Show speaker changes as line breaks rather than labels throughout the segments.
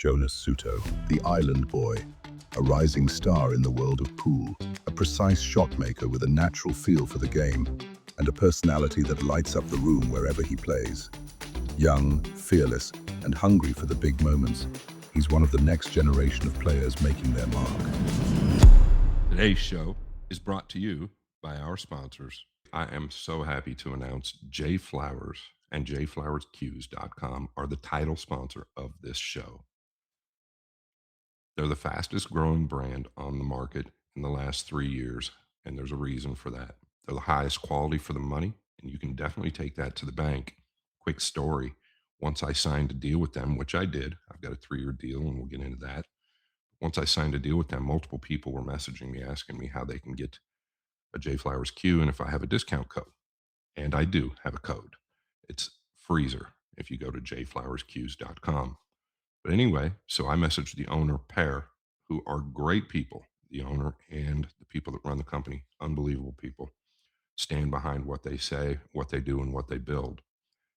Jonas Souto, the island boy, a rising star in the world of pool, a precise shot maker with a natural feel for the game, and a personality that lights up the room wherever he plays. Young, fearless, and hungry for the big moments, he's one of the next generation of players making their mark.
Today's show is brought to you by our sponsors. I am so happy to announce J Flowers and jflowersqs.com are the title sponsor of this show. They're the fastest growing brand on the market in the last 3 years, and there's a reason for that. They're the highest quality for the money, and you can definitely take that to the bank. Quick story. Once I signed a deal with them, which I did, I've got a 3-year deal, and we'll get into that. Once I signed a deal with them, multiple people were messaging me, asking me how they can get a J Flowers Q and if I have a discount code. And I do have a code. It's Freezer if you go to jflowersqs.com. But anyway, so I messaged the owner pair, who are great people, the owner and the people that run the company, unbelievable people, stand behind what they say, what they do, and what they build.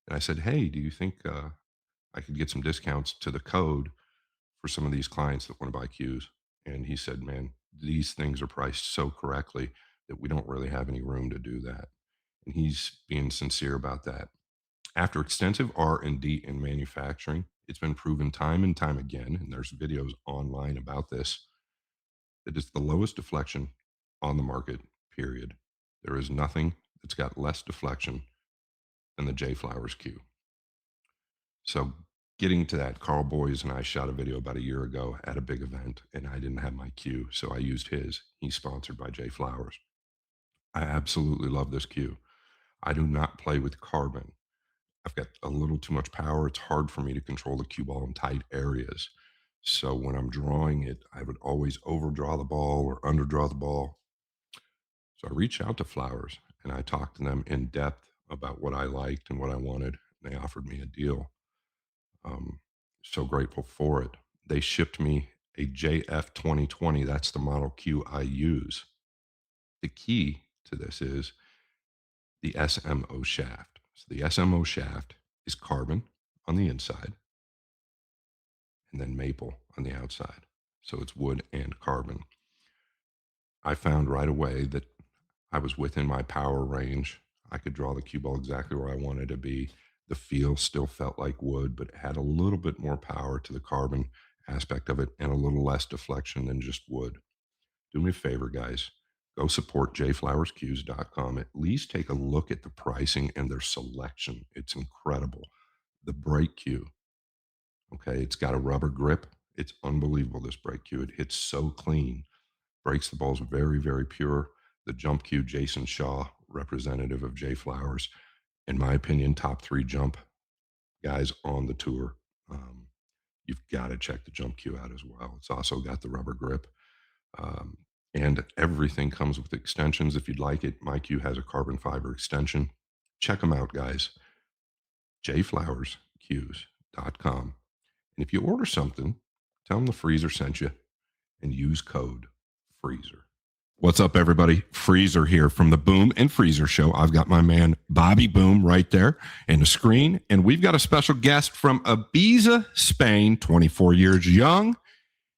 And I said, hey, do you think I could get some discounts to the code for some of these clients that want to buy Qs? And he said, man, these things are priced so correctly that we don't really have any room to do that. And he's being sincere about that. After extensive R&D in manufacturing, it's been proven time and time again, and there's videos online about this, that it's the lowest deflection on the market, period. There is nothing that's got less deflection than the J Flowers Q. So getting to that, Carl Boys and I shot a video about a year ago at a big event, and I didn't have my Q, so I used his. He's sponsored by J Flowers. I absolutely love this Q. I do not play with carbon. I've got a little too much power. It's hard for me to control the cue ball in tight areas. So when I'm drawing it, I would always overdraw the ball or underdraw the ball. So I reached out to Flowers and I talked to them in depth about what I liked and what I wanted. And they offered me a deal. So grateful for it. They shipped me a JF 2020. That's the model Q I use. The key to this is the SMO shaft. So the SMO shaft is carbon on the inside and then maple on the outside. So it's wood and carbon. I found right away that I was within my power range. I could draw the cue ball exactly where I wanted to be. The feel still felt like wood, but it had a little bit more power to the carbon aspect of it and a little less deflection than just wood. Do me a favor, guys. Go support jflowersqs.com. At least take a look at the pricing and their selection. It's incredible. The brake cue, okay, it's got a rubber grip. It's unbelievable, this brake cue. It hits so clean. Breaks the balls very, very pure. The jump cue, Jason Shaw, representative of J Flowers, in my opinion, top 3 jump guys on the tour. You've got to check the jump cue out as well. It's also got the rubber grip. And everything comes with extensions. If you'd like it, my cue has a carbon fiber extension. Check them out, guys. jflowersqs.com. And if you order something, tell them the Freezer sent you and use code Freezer. What's up, everybody? Freezer here from the Boom and Freezer Show. I've got my man Bobby Boom right there in the screen, and we've got a special guest from Ibiza, Spain, 24 years young,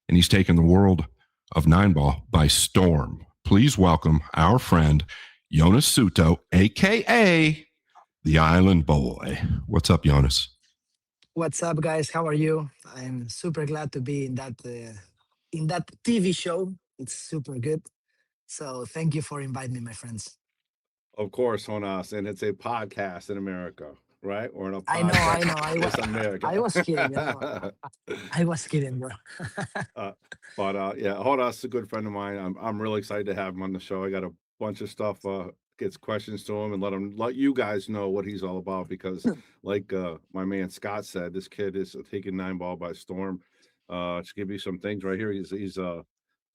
and he's taken the world of 9-ball by storm. Please welcome our friend Jonas Souto, a.k.a. the Island Boy. What's up, Jonas?
What's up, guys? How are you? I'm super glad to be in that TV show. It's super good. So thank you for inviting me, my friends.
Of course, Jonas, and it's a podcast in America, right? Or in a
I
podcast.
know.
It's America.
I was kidding. I was kidding, bro.
Yeah, Jonas is a good friend of mine. I'm really excited to have him on the show. I got a bunch of stuff. Gets questions to him and let you guys know what he's all about because, like my man Scott said, this kid is taking 9-ball by storm. To give you some things right here, he's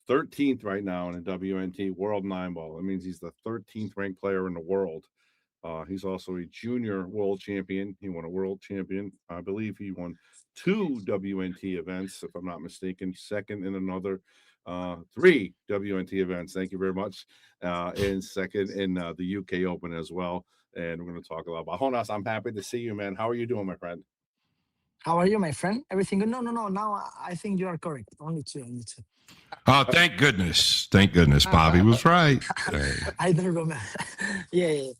13th right now in the WNT World 9-ball. That means he's the 13th ranked player in the world. He's also a junior world champion. He won a world champion. I believe he won 2 WNT events, if I'm not mistaken, second in another 3 WNT events. Thank you very much. And second in the UK Open as well. And we're going to talk a lot about Jonas. I'm happy to see you, man. How are you doing, my friend?
How are you, my friend? Everything good? No, no, no. Now I think you are correct. Only two, only two.
Oh, thank goodness. Thank goodness. Bobby was right.
I don't remember. Yeah, yeah,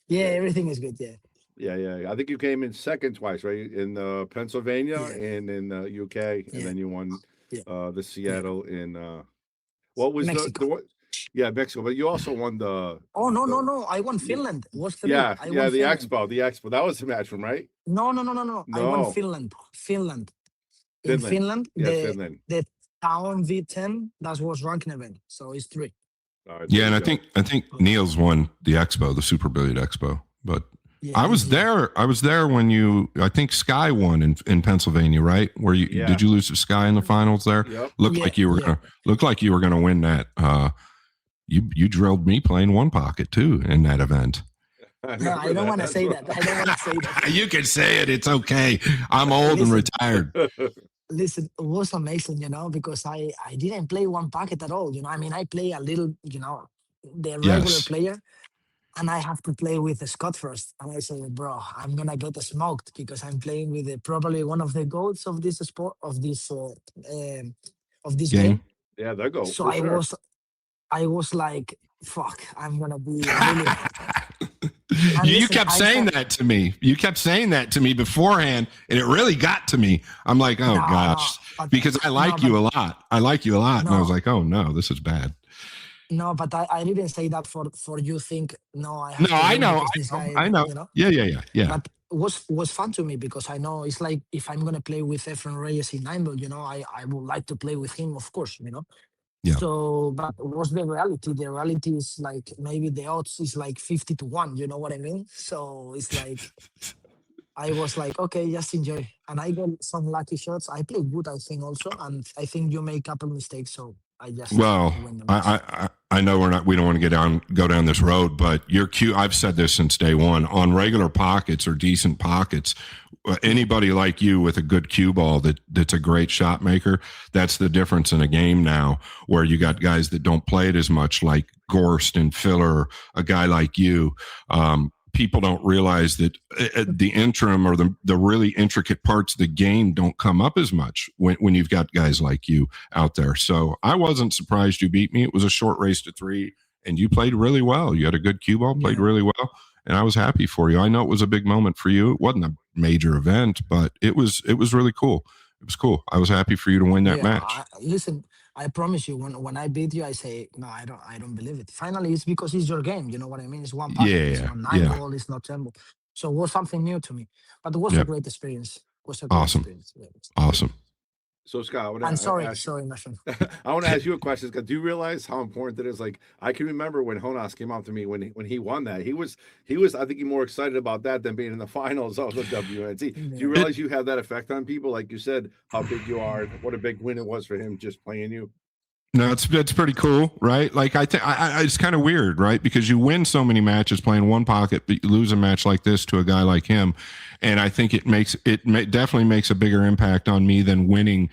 yeah. Everything is good. Yeah,
Yeah. I think you came in second twice, right? In Pennsylvania
yeah,
and in UK, and
yeah,
then you won
yeah,
the
yeah.
Seattle in what was the
Mexico.
what? Yeah, Mexico. But you also won
Oh no, no,
the
no. I won
y-
Finland. What's the mean?
yeah,
I won
the
Finland.
Expo, the Expo. That was the match from, right?
No, no, no, no, no. I won
No,
Finland. Finland. In
Finland.
Finland,
Yeah, Finland.
the town V10 that was ranking event. So it's three.
All right, there
Yeah, and
you
I
go.
think Neil's won the expo, the Super Billiard Expo. But
Yeah,
I
this
was
year.
there. I was there when I think Sky won in Pennsylvania, right? Where
Yeah.
did you lose to Sky in the finals there?
Yep.
Looked
Yeah,
like you were
yeah.
gonna win that. You drilled me playing one pocket too in that event.
I
No, I
remember
don't
that.
want to
That's
say
what-
that. I don't want to say that.
You can say it. It's okay. I'm old and
Listen,
retired.
listen, it was amazing, because I didn't play one pocket at all. I mean, I play a little, the regular
Yes.
player, and I have to play with the Scott first. And I said, bro, I'm gonna get smoked because I'm playing with probably one of the goats of this sport of this game.
Game.
Yeah, they go
So
for sure.
I was like, fuck, I'm gonna be really mad. And
You
listen,
kept
I
saying
thought,
that to me. You kept saying that to me beforehand, and it really got to me. I'm like, oh
no,
gosh,
but
because I
no,
like
but
you a lot. I like you a lot, and I was
no,
like, oh no, this is bad.
no, but I didn't say that for you think no, I
No,
have to
I
win
know,
because this guy,
I know. Yeah.
But was fun to me because I know it's like if I'm gonna play with Efren Reyes in Nineville, I would like to play with him, of course.
Yeah.
So, but what's the reality? The reality is like maybe the odds is like 50-1. You know what I mean? So it's like I was like, okay, just enjoy. And I got some lucky shots. I played good, I think, also, and I think you made a couple mistakes, so I just
Well,
win the match.
I know we don't want to go down this road, but your cue, I've said this since day one, on regular pockets or decent pockets, anybody like you with a good cue ball that's a great shot maker, that's the difference in a game now, where you got guys that don't play it as much, like Gorst and Filler, a guy like you. People don't realize that the interim or the really intricate parts of the game don't come up as much when you've got guys like you out there. So I wasn't surprised you beat me. It was a short race to 3, and you played really well. You had a good cue ball, played
Yeah.
really well, and I was happy for you. I know it was a big moment for you. It wasn't a major event, but it was really cool. It was cool. I was happy for you to win that
Yeah,
match.
listen, I promise you, when I beat you, I say no, I don't believe it. Finally, it's because it's your game. You know what I mean? It's one packet. It's not 9 ball. It's not 10 ball. So it was something new to me, but it was a
Yeah.
great experience. It was a great
Awesome.
experience. Yeah.
Awesome.
So Scott, I want
And
to
sorry,
ask.
sorry, my friend.
I want to ask you a question, Scott. Do you realize how important it is? Like, I can remember when Jonas came up to me when he won that. He was I think more excited about that than being in the finals of the WNT. Do you
Yeah.
realize you have that effect on people? Like you said, how big you are, what a big win it was for him just playing you.
No, it's pretty cool, right? Like I think it's kind of weird, right? Because you win so many matches playing one pocket, but you lose a match like this to a guy like him, and I think it definitely makes a bigger impact on me than winning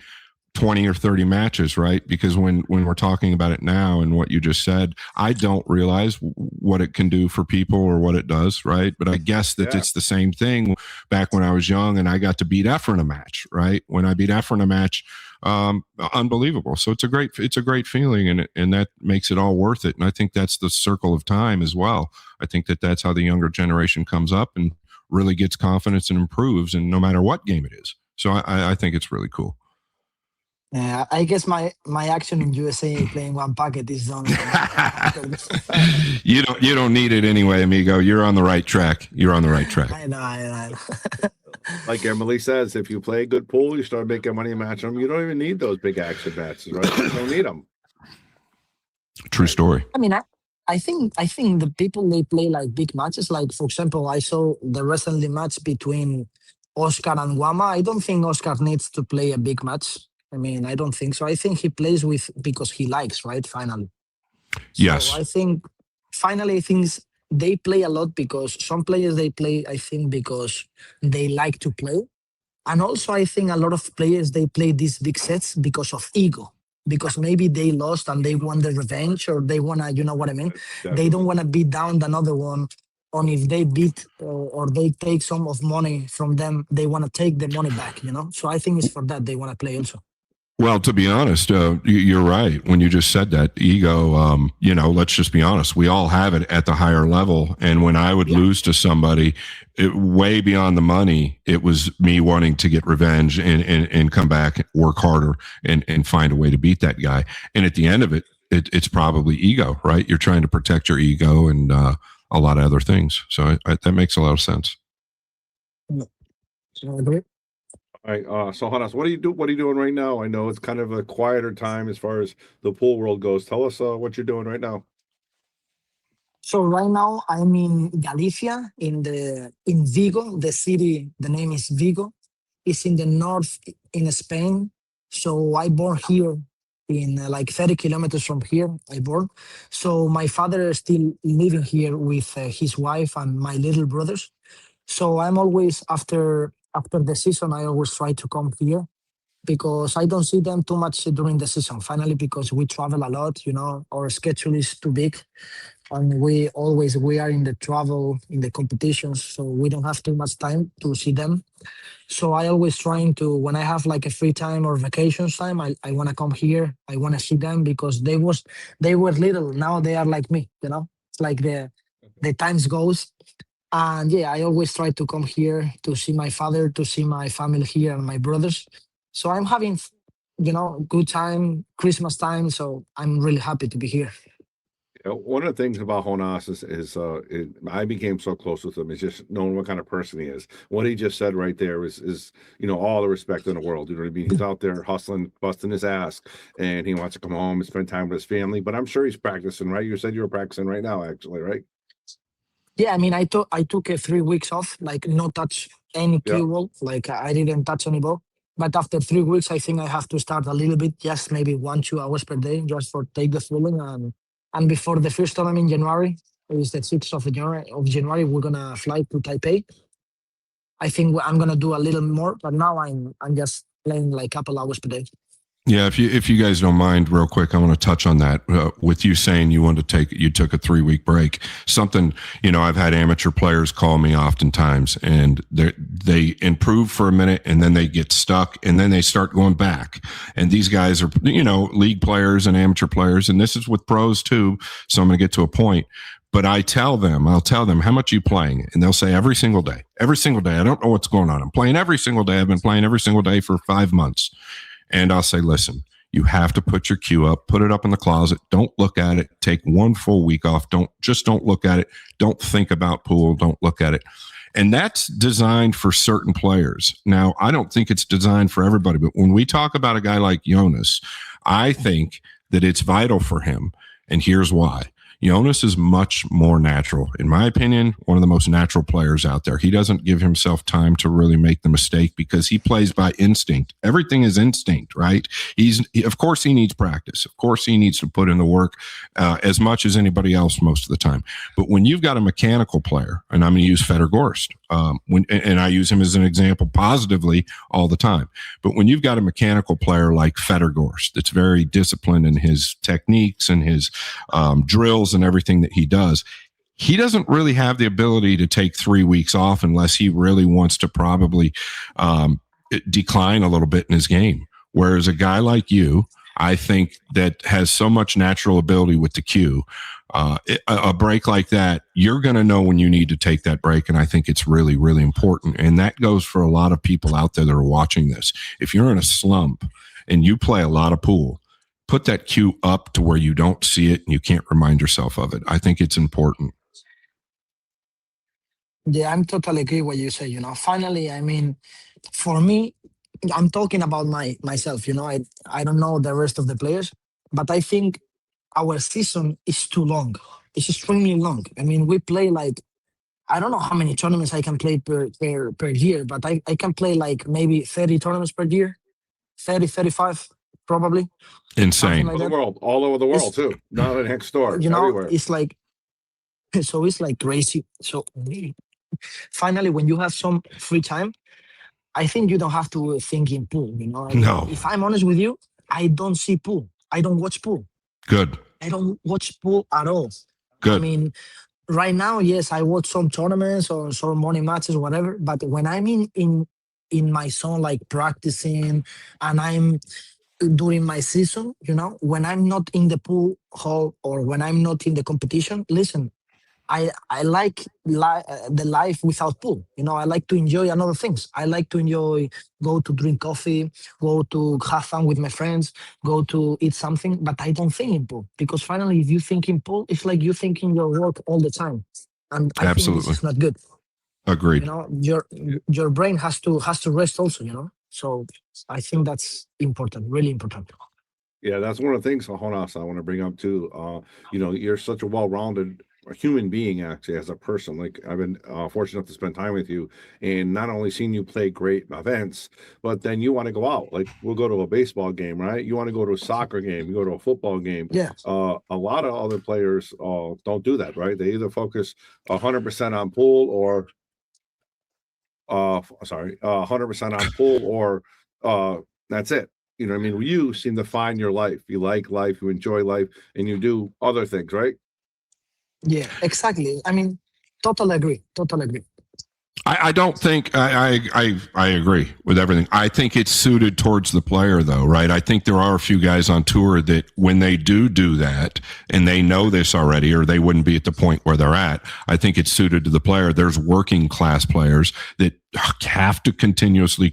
20 or 30 matches, right? Because when we're talking about it now and what you just said, I don't realize what it can do for people or what it does, right? But I guess that it's the same thing back when I was young and I got to beat Efren a match, right? When I beat Efren a match, unbelievable. So it's a great feeling, and that makes it all worth it. And I think that's the circle of time as well. I think that's how the younger generation comes up and really gets confidence and improves, and no matter what game it is. So I think it's really cool.
Yeah, I guess my action in USA playing one packet is done.
You don't need it anyway, amigo. You're on the right track.
I know.
Like Emily says, if you play good pool, you start making money matching them. You don't even need those big action matches, right? You don't need them.
True story.
I mean, I think the people they play like big matches. Like for example, I saw the recently match between Oscar and Guama. I don't think Oscar needs to play a big match. I mean, I don't think so. I think he plays with because he likes, right? Finally.
Yes.
So I think finally things they play a lot because some players they play, I think, because they like to play. And also I think a lot of players they play these big sets because of ego. Because maybe they lost and they want the revenge or they wanna, you know what I mean? They don't wanna beat down another one. on if they beat or they take some of money from them, they want to take the money back, you know. So I think it's for that they want to play also.
Well, to be honest, you're right. When you just said that ego, let's just be honest. We all have it at the higher level. And when I would lose to somebody way beyond the money, it was me wanting to get revenge and come back, work harder and find a way to beat that guy. And at the end of it, it's probably ego, right? You're trying to protect your ego and a lot of other things. So that makes a lot of sense.
I agree.
All right. So Jonas, what are you doing right now? I know it's kind of a quieter time as far as the pool world goes. Tell us what you're doing right now.
So right now I'm in Galicia, in Vigo, the city. The name is Vigo. It's in the north in Spain. So I born here in like 30 kilometers from here. I born. So my father is still living here with his wife and my little brothers. So I'm always after the season. I always try to come here because I don't see them too much during the season. Finally, because we travel a lot, you know, our schedule is too big and we are in the travel in the competitions, so we don't have too much time to see them. So I always trying to, when I have like a free time or vacations time, I want to come here. I want to see them because they were little, now they are like me, you know. It's like the times goes. And yeah, I always try to come here to see my father, to see my family here and my brothers. So I'm having, you know, good time, Christmas time, so I'm really happy to be here.
One of the things about Jonas I became so close with him is just knowing what kind of person he is. What he just said right there is all the respect in the world. You know what I mean? He's out there hustling, busting his ass, and he wants to come home and spend time with his family. But I'm sure he's practicing, right? You said you were practicing right now, actually, right?
Yeah, I mean, I took 3 weeks off, like no touch any
Yeah.
cue ball, like I didn't touch any ball. But after 3 weeks, I think I have to start a little bit, just maybe 1-2 hours per day, just for take the feeling. And before the first tournament in January, is the 6th of January, we're gonna fly to Taipei. I think I'm gonna do a little more, but now I'm just playing like couple hours per day.
Yeah, if you guys don't mind, real quick, I want to touch on that. With you saying you took a 3-week break. Something, I've had amateur players call me oftentimes, and they improve for a minute, and then they get stuck, and then they start going back. And these guys are, league players and amateur players, and this is with pros too. So I'm going to get to a point. But I'll tell them, how much you playing? And they'll say every single day. Every single day. I don't know what's going on. I'm playing every single day. I've been playing every single day for 5 months. And I'll say, listen, you have to put your cue up, put it up in the closet. Don't look at it. Take 1 full week off. Don't look at it. Don't think about pool. Don't look at it. And that's designed for certain players. Now, I don't think it's designed for everybody, but when we talk about a guy like Jonas, I think that it's vital for him. And here's why. Jonas is much more natural. In my opinion, one of the most natural players out there. He doesn't give himself time to really make the mistake because he plays by instinct. Everything is instinct, right? Of course, he needs practice. Of course, he needs to put in the work as much as anybody else most of the time. But when you've got a mechanical player, and I'm going to use Fedor Gorst, and I use him as an example positively all the time. But when you've got a mechanical player like Fedor Gorst that's very disciplined in his techniques and his drills and everything that he does, he doesn't really have the ability to take 3 weeks off unless he really wants to probably decline a little bit in his game. Whereas a guy like you, I think that has so much natural ability with the cue, a break like that, you're going to know when you need to take that break. And I think it's really, really important. And that goes for a lot of people out there that are watching this. If you're in a slump and you play a lot of pool, put that cue up to where you don't see it and you can't remind yourself of it. I think it's important.
Yeah, I'm totally agree what you say. Finally, I mean, for me, I'm talking about myself. I don't know the rest of the players, but I think our season is too long. It's extremely long. I mean, we play like, I don't know how many tournaments I can play per year, but I can play like maybe 30 tournaments per year, 30, 35, probably.
Insane.
Like
all over the world too. Not next door. Everywhere.
It's like, so it's like crazy. So finally, when you have some free time, I think you don't have to think in pool.
No.
If I'm honest with you, I don't see pool. I don't watch pool.
Good.
I don't watch pool at all.
Good.
I mean, right now, yes, I watch some tournaments or some morning matches, whatever. But when I'm in my zone, like practicing, and I'm during my season, when I'm not in the pool hall or when I'm not in the competition, listen, I like the life without pool. I like to enjoy another things. I like to enjoy go to drink coffee, go to have fun with my friends, go to eat something. But I don't think in pool because finally, if you think in pool, it's like you think in your work all the time, and I think this
Absolutely.
is not good.
Agreed.
Your brain has to rest also. So I think that's important, really important.
Yeah, that's one of the things, Jonas, I want to bring up too. You're such a well-rounded human being, actually, as a person. Like I've been fortunate enough to spend time with you, and not only seen you play great events, but then you want to go out. Like we'll go to a baseball game, right? You want to go to a soccer game, you go to a football game.
Yeah,
A lot of other players don't do that, right? They either focus 100% on pool or 100% on pool or that's it. You know what I mean? You seem to find your life. You like life, you enjoy life, and you do other things, right?
yeah, exactly. I mean, totally agree. Totally agree.
I don't think I agree with everything. I think it's suited towards the player, though, right? I think there are a few guys on tour that when they do that, and they know this already, or they wouldn't be at the point where they're at. I think it's suited to the player. There's working class players that have to continuously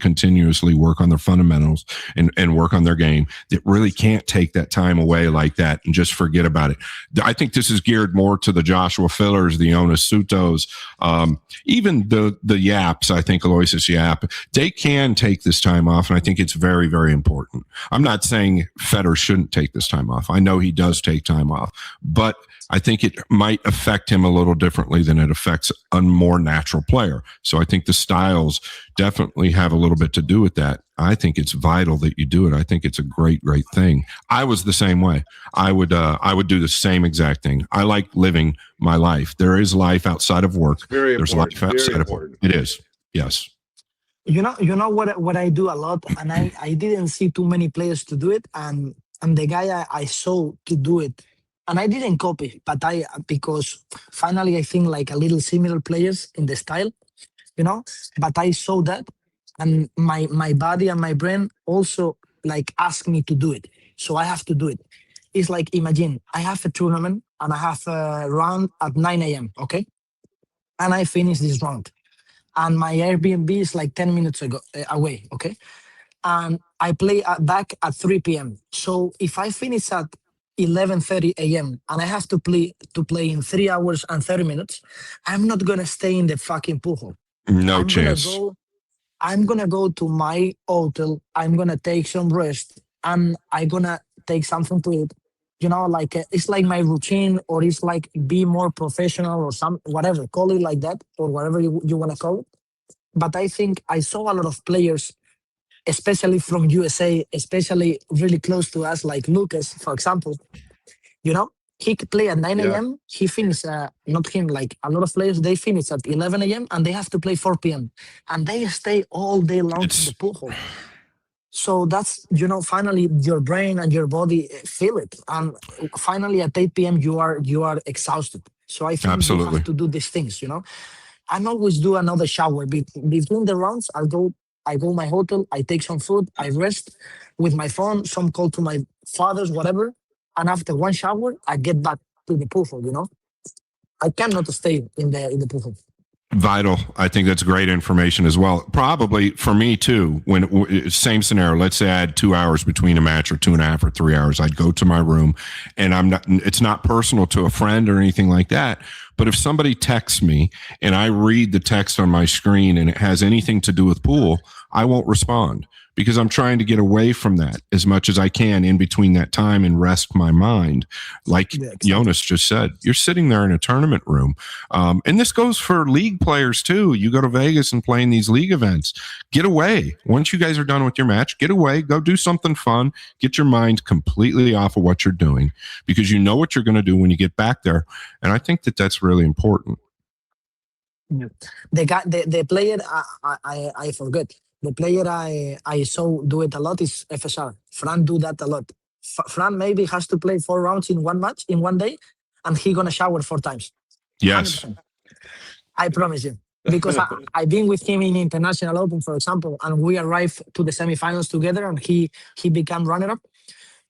work on their fundamentals and work on their game that really can't take that time away like that and just forget about it. I think this is geared more to the Joshua Fillers, the Jonas Soutos, even the Yaps. I think Aloysius Yap, they can take this time off, and I think it's very, very important. I'm not saying Federer shouldn't take this time off. I know he does take time off, but I think it might affect him a little differently than it affects a more natural player. So I think the styles definitely have a little bit to do with that. I think it's vital that you do it. I think it's a great, great thing. I was the same way. I would do the same exact thing. I like living my life. There is life outside of work.
Very
There's
important.
life outside
Very
of work.
important.
It is. Yes.
You know what I do a lot, and I didn't see too many players to do it, and the guy I saw to do it, and I didn't copy, but because finally I think like a little similar players in the style, you know, but I saw that, and my body and my brain also like ask me to do it, so I have to do it. It's like imagine I have a tournament and I have a round at 9 a.m. Okay, and I finish this round and my Airbnb is like 10 minutes away. Okay. And I play back at 3 p.m. So if I finish at 11:30 a.m. and I have to play in 3 hours and 30 minutes, I'm not gonna stay in the fucking pool hall.
No
I'm gonna
chance.
go. I'm gonna go to my hotel. I'm gonna take some rest, and I'm gonna take something to eat. Like it's like my routine, or it's like be more professional, or some whatever, call it like that, or whatever you wanna call it. But I think I saw a lot of players, especially from USA, especially really close to us, like Lucas, for example. He could play at 9
Yeah.
a.m. He finished, not him, like a lot of players, they finish at 11 a.m. and they have to play 4 p.m. And they stay all day long in
It's
the pool hall. So that's, finally your brain and your body feel it. And finally at 8 p.m. you are exhausted. So I think you
absolutely.
have to do these things. I always do another shower between the rounds. I go my hotel, I take some food, I rest with my phone, some call to my father's, whatever. And after one shower, I get back to the pool hall. I cannot stay in the pool hall.
Vital. I think that's great information as well. Probably for me too. Same scenario. Let's say I had 2 hours between a match, or 2.5 or 3 hours. I'd go to my room, and it's not personal to a friend or anything like that. But if somebody texts me and I read the text on my screen and it has anything to do with pool, I won't respond, because I'm trying to get away from that as much as I can in between that time and rest my mind. Like
Yeah, exactly.
Jonas just said, you're sitting there in a tournament room. And this goes for league players too. You go to Vegas and play in these league events. Get away. Once you guys are done with your match, get away, go do something fun, get your mind completely off of what you're doing, because you know what you're going to do when you get back there. And I think that that's really important.
Yeah. The player I forget. The player I saw do it a lot is FSR. Fran do that a lot. Fran maybe has to play 4 rounds in one match in one day, and he gonna shower 4 times.
Yes.
100%. I promise you. Because I've been with him in International Open, for example, and we arrived to the semifinals together, and he became runner-up,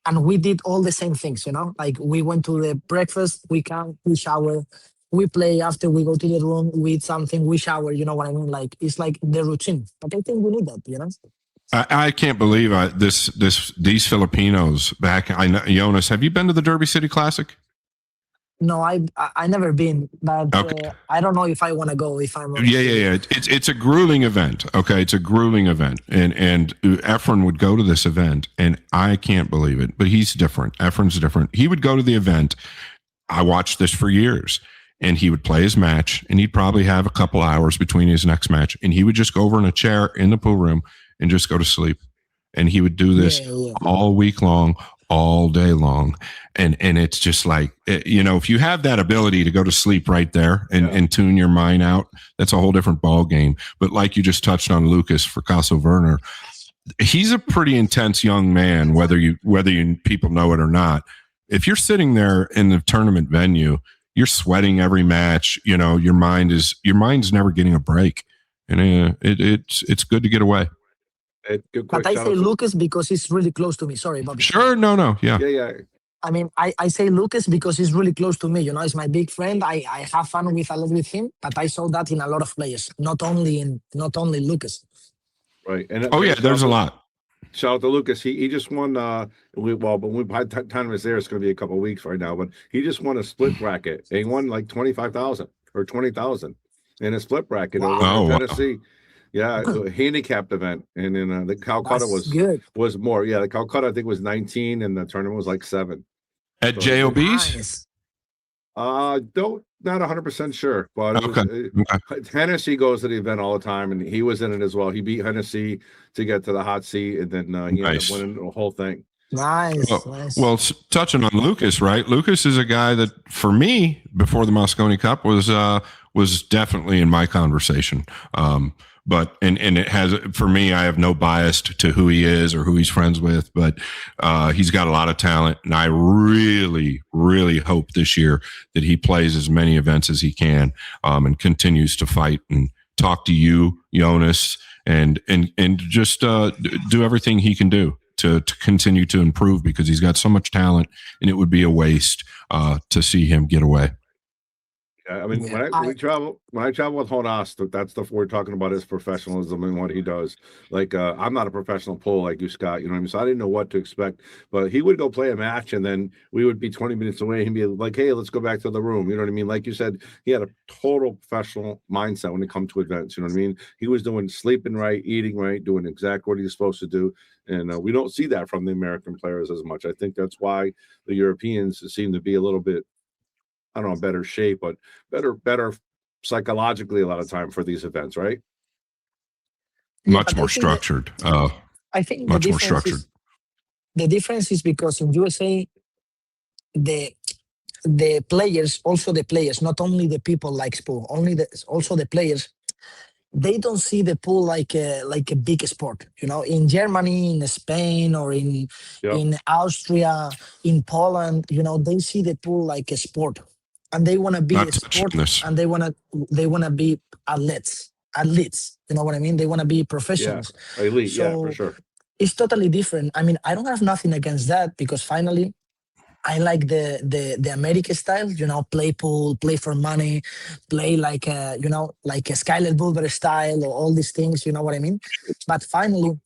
and we did all the same things, Like we went to the breakfast, we come, we shower, we play after we go to the room, we eat something, we shower. You know what I mean? Like it's like the routine. But I think we need that.
I can't believe these Filipinos back. I know, Jonas, have you been to the Derby City Classic?
No, I never been, but
Okay.
I don't know if I want to go. If I'm honest.
Yeah. It's a grueling event. Okay, it's a grueling event, and Efren would go to this event, and I can't believe it. But he's different. Efren's different. He would go to the event. I watched this for years, and he would play his match, and he'd probably have a couple hours between his next match, and he would just go over in a chair in the pool room and just go to sleep, and he would do this all week long, all day long. And it's just like, if you have that ability to go to sleep right there and tune your mind out, that's a whole different ball game. But like you just touched on Lucas for Caso Werner, he's a pretty intense young man, whether you people know it or not. If you're sitting there in the tournament venue, you're sweating every match. Your mind's never getting a break, and it's good to get away.
But I say Lucas because he's really close to me. Sorry, Bobby.
Sure, no, yeah.
I mean, I say Lucas because he's really close to me. He's my big friend. I have fun a lot with him, but I saw that in a lot of players, not only Lucas.
Right. And
there's a lot.
Shout out to Lucas. He just won. But by the time was there, it's going to be a couple of weeks right now. But he just won a split bracket. And he won like 25,000 or 20,000 in a split bracket over in Tennessee. Wow. Yeah, a handicapped event, and then the Calcutta was more. Yeah, the Calcutta I think was 19, and the tournament was like 7.
At JOB's.
Not 100% sure, but Hennessy goes to the event all the time, and he was in it as well. He beat Hennessy to get to the hot seat, and then he ended up winning the whole thing.
Nice.
Well, touching on Lucas, right? Lucas is a guy that, for me, before the Mosconi Cup, was definitely in my conversation. But and it has, for me, I have no bias to who he is or who he's friends with, but he's got a lot of talent, and I really, really hope this year that he plays as many events as he can, and continues to fight and talk to you, Jonas, and just do everything he can do to continue to improve, because he's got so much talent, and it would be a waste to see him get away.
I mean, when I travel with Jonas, that's the we're talking about his professionalism and what he does. Like, I'm not a professional pool like you, Scott. You know what I mean? So I didn't know what to expect. But he would go play a match, and then we would be 20 minutes away. He'd be like, "Hey, let's go back to the room." You know what I mean? Like you said, he had a total professional mindset when it comes to events. You know what I mean? He was doing sleeping right, eating right, doing exactly what he's supposed to do. And we don't see that from the American players as much. I think that's why the Europeans seem to be a little bit, I don't know, better shape, but better psychologically a lot of time for these events, right?
Much more structured.
I think
much more structured.
The difference is because in USA, the players, also the players, not only the people like pool, also the players, they don't see the pool like a big sport. In Germany, in Spain, or in Austria, in Poland, they see the pool like a sport. And they want to be a sport, and they want to be athletes. You know what I mean? They want to be professionals.
Yeah, elite. So for sure.
It's totally different. I mean, I don't have nothing against that, because finally, I like the American style. Play pool, play for money, play like a Skyler Bulber style, or all these things. You know what I mean? But finally,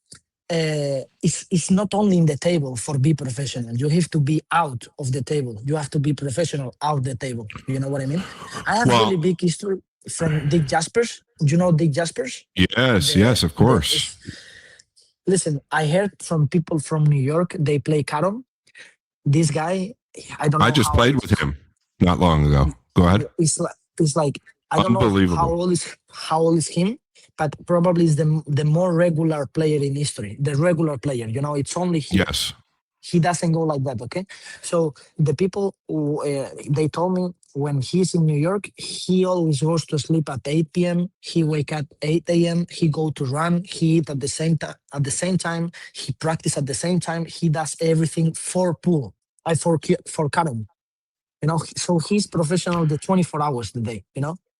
it's not only in the table for be professional. You have to be out of the table. You have to be professional out the table. You know what I mean? I have really big history from Dick Jaspers. Do you know Dick Jaspers?
Yes, of course.
Listen, I heard from people from New York, they play carom. This guy, I don't know.
I just played with him not long ago. Go ahead.
It's like I don't know how old is him, but probably is the more regular player in history. The regular player, it's only him.
Yes.
He doesn't go like that, okay? So the people, they told me when he's in New York, he always goes to sleep at 8 p.m. He wake at 8 a.m. He go to run. He eat at the same time. He practice at the same time. He does everything for pool. For carom. So he's professional the 24 hours a day.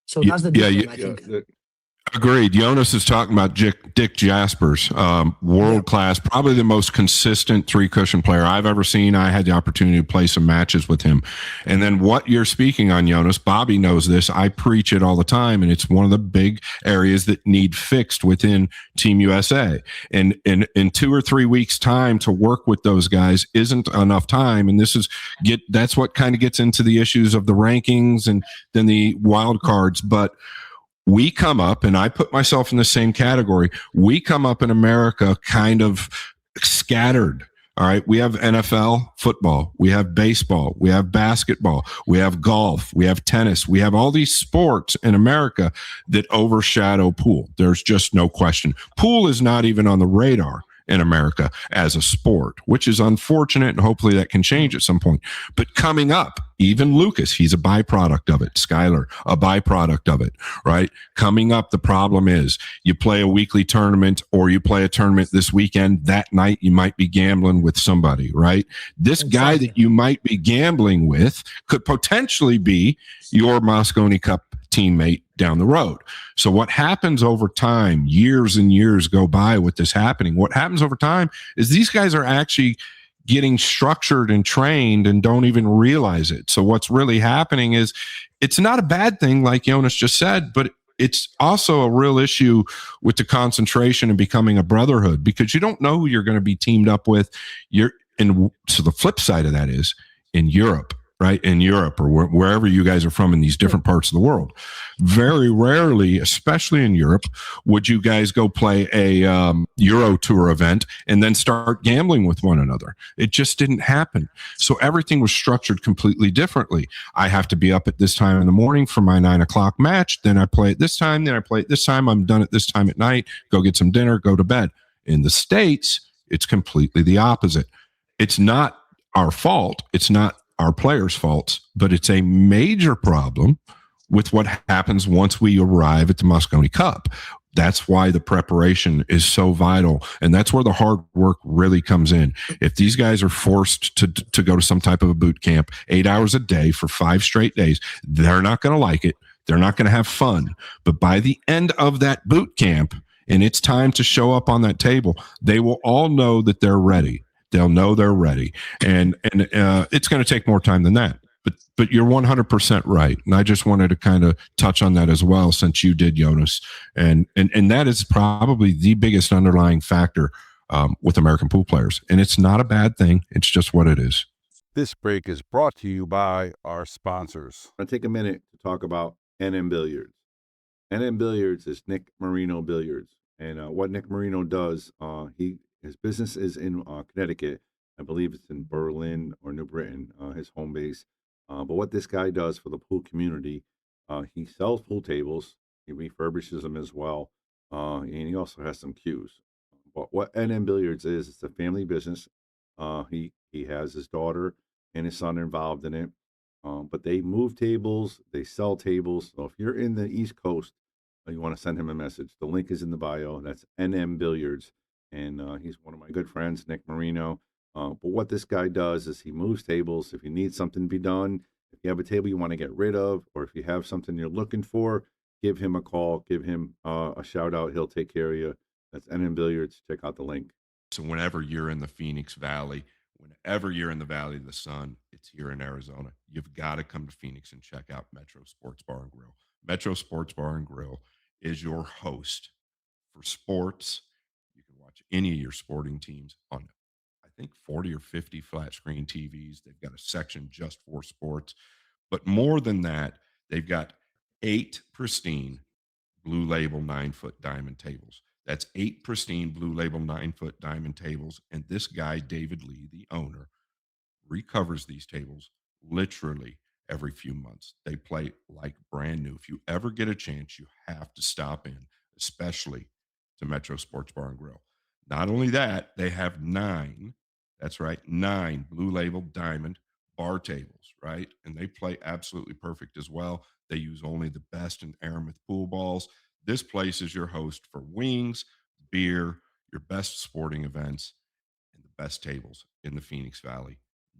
So
Yeah,
that's the
yeah,
difference, I
Yeah,
think.
agreed. Jonas is talking about Dick Jaspers,
Yeah.
world class, probably the most consistent three cushion player I've ever seen. I had the opportunity to play some matches with him. And then what you're speaking on, Jonas, Bobby knows this. I preach it all the time, and it's one of the big areas that need fixed within Team USA. And in 2 or 3 weeks' time to work with those guys isn't enough time. And that's what kind of gets into the issues of the rankings and then the wild cards. But we come up, and I put myself in the same category. We come up in America kind of scattered. All right. We have NFL football. We have baseball. We have basketball. We have golf. We have tennis. We have all these sports in America that overshadow pool. There's just no question. Pool is not even on the radar in America as a sport, which is unfortunate, and hopefully that can change at some point. But coming up, even Lucas, he's a byproduct of it. Skyler, a byproduct of it, right? Coming up, the problem is you play a weekly tournament or you play a tournament this weekend. That night, you might be gambling with somebody, right? This guy that you might be gambling with could potentially be your Mosconi Cup teammate down the road. So what happens over time, years and years go by with this happening. What happens over time is these guys are actually getting structured and trained and don't even realize it. So what's really happening is it's not a bad thing, like Jonas just said, but it's also a real issue with the concentration and becoming a brotherhood, because you don't know who you're going to be teamed up with. So the flip side of that is in Europe, right? In Europe or wherever you guys are from in these different parts of the world. Very rarely, especially in Europe, would you guys go play a Euro Tour event and then start gambling with one another. It just didn't happen. So everything was structured completely differently. I have to be up at this time in the morning for my 9 o'clock match. Then I play at this time. Then I play at this time. I'm done at this time at night. Go get some dinner, go to bed. In the States, it's completely the opposite. It's not our fault. It's not our players' faults, but it's a major problem with what happens once we arrive at the Mosconi Cup. That's why the preparation is so vital, and that's where the hard work really comes in. If these guys are forced to go to some type of a boot camp 8 hours a day for 5 straight days, they're not going to like it. They're not going to have fun. But by the end of that boot camp, and it's time to show up on that table, they will all know that they're ready. They'll know they're ready, and it's going to take more time than that. But you're 100% right, and I just wanted to kind of touch on that as well, since you did, Jonas, and that is probably the biggest underlying factor with American pool players, and it's not a bad thing. It's just what it is.
This break is brought to you by our sponsors.
I'm going to take a minute to talk about NM Billiards. NM Billiards is Nick Marino Billiards, and what Nick Marino does, his business is in Connecticut. I believe it's in Berlin or New Britain, his home base. But what this guy does for the pool community, he sells pool tables, he refurbishes them as well, and he also has some cues. But what NM Billiards is, it's a family business. He has his daughter and his son involved in it. But they move tables, they sell tables. So if you're in the East Coast, you want to send him a message. The link is in the bio. That's NM Billiards, and he's one of my good friends, Nick Marino. But what this guy does is he moves tables. If you need something to be done, if you have a table you want to get rid of, or if you have something you're looking for, give him a call, give him a shout out. He'll take care of you. That's NM Billiards. Check out the link.
So whenever you're in the Phoenix Valley, whenever you're in the Valley of the Sun, it's here in Arizona. You've got to come to Phoenix and check out Metro Sports Bar and Grill. Metro Sports Bar and Grill is your host for sports. You can watch any of your sporting teams on, I think, 40 or 50 flat screen TVs. They've got a section just for sports. But more than that, they've got 8 pristine Blue Label 9-foot diamond tables. That's 8 pristine Blue Label 9-foot diamond tables. And this guy, David Lee, the owner, recovers these tables literally every few months. They play like brand new. If you ever get a chance, you have to stop in, especially to Metro Sports Bar and Grill. Not only that, they have 9, that's right, 9 Blue Label diamond bar tables, right? And they play absolutely perfect as well. They use only the best in Aramith pool balls. This place is your host for wings, beer, your best sporting events, and the best tables in the Phoenix Valley.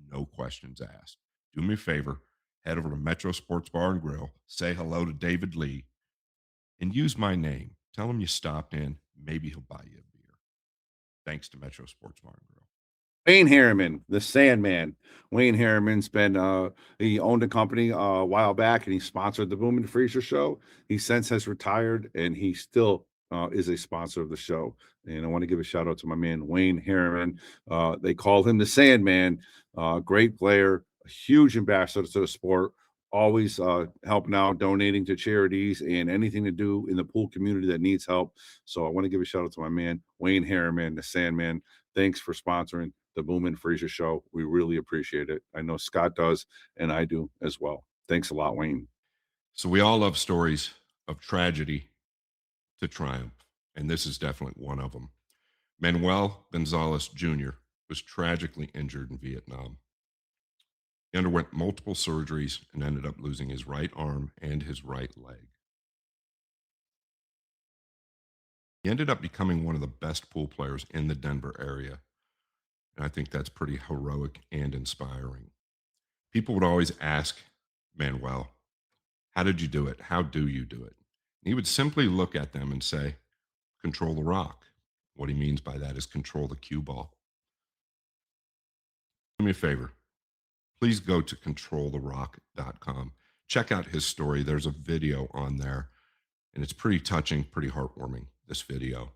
No questions asked. Do me a favor, head over to Metro Sports Bar and Grill, say hello to David Lee, and use my name. Tell him you stopped in. Maybe he'll buy you a beer. Thanks to Metro Sports Bar and Grill.
Wayne Harriman, the Sandman. Wayne Harriman's been he owned a company a while back and he sponsored the Boom and Freezer show. He since has retired and he still is a sponsor of the show. And I want to give a shout out to my man Wayne Harriman. They call him the Sandman. Great player, a huge ambassador to the sport, always helping out, donating to charities and anything to do in the pool community that needs help. So I want to give a shout out to my man Wayne Harriman, the Sandman. Thanks for sponsoring the Boom and Freezer show. We really appreciate it. I know Scott does, and I do as well. Thanks a lot, Wayne.
So we all love stories of tragedy to triumph, and this is definitely one of them. Manuel Gonzalez Jr. was tragically injured in Vietnam. He underwent multiple surgeries and ended up losing his right arm and his right leg. He ended up becoming one of the best pool players in the Denver area. And I think that's pretty heroic and inspiring. People would always ask Manuel, how did you do it? How do you do it? And he would simply look at them and say, control the rock. What he means by that is control the cue ball. Do me a favor. Please go to controltherock.com. Check out his story. There's a video on there, and it's pretty touching, pretty heartwarming, this video.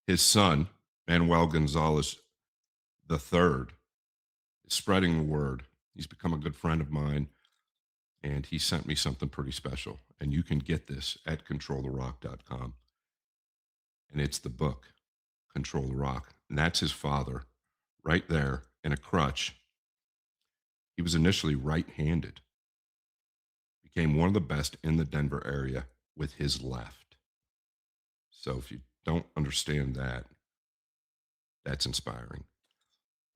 His son, Manuel Gonzalez III, is spreading the word. He's become a good friend of mine, and he sent me something pretty special. And you can get this at controltherock.com. And it's the book, Control the Rock. And that's his father right there in a crutch. He was initially right-handed. Became one of the best in the Denver area with his left. So if you don't understand that, that's inspiring.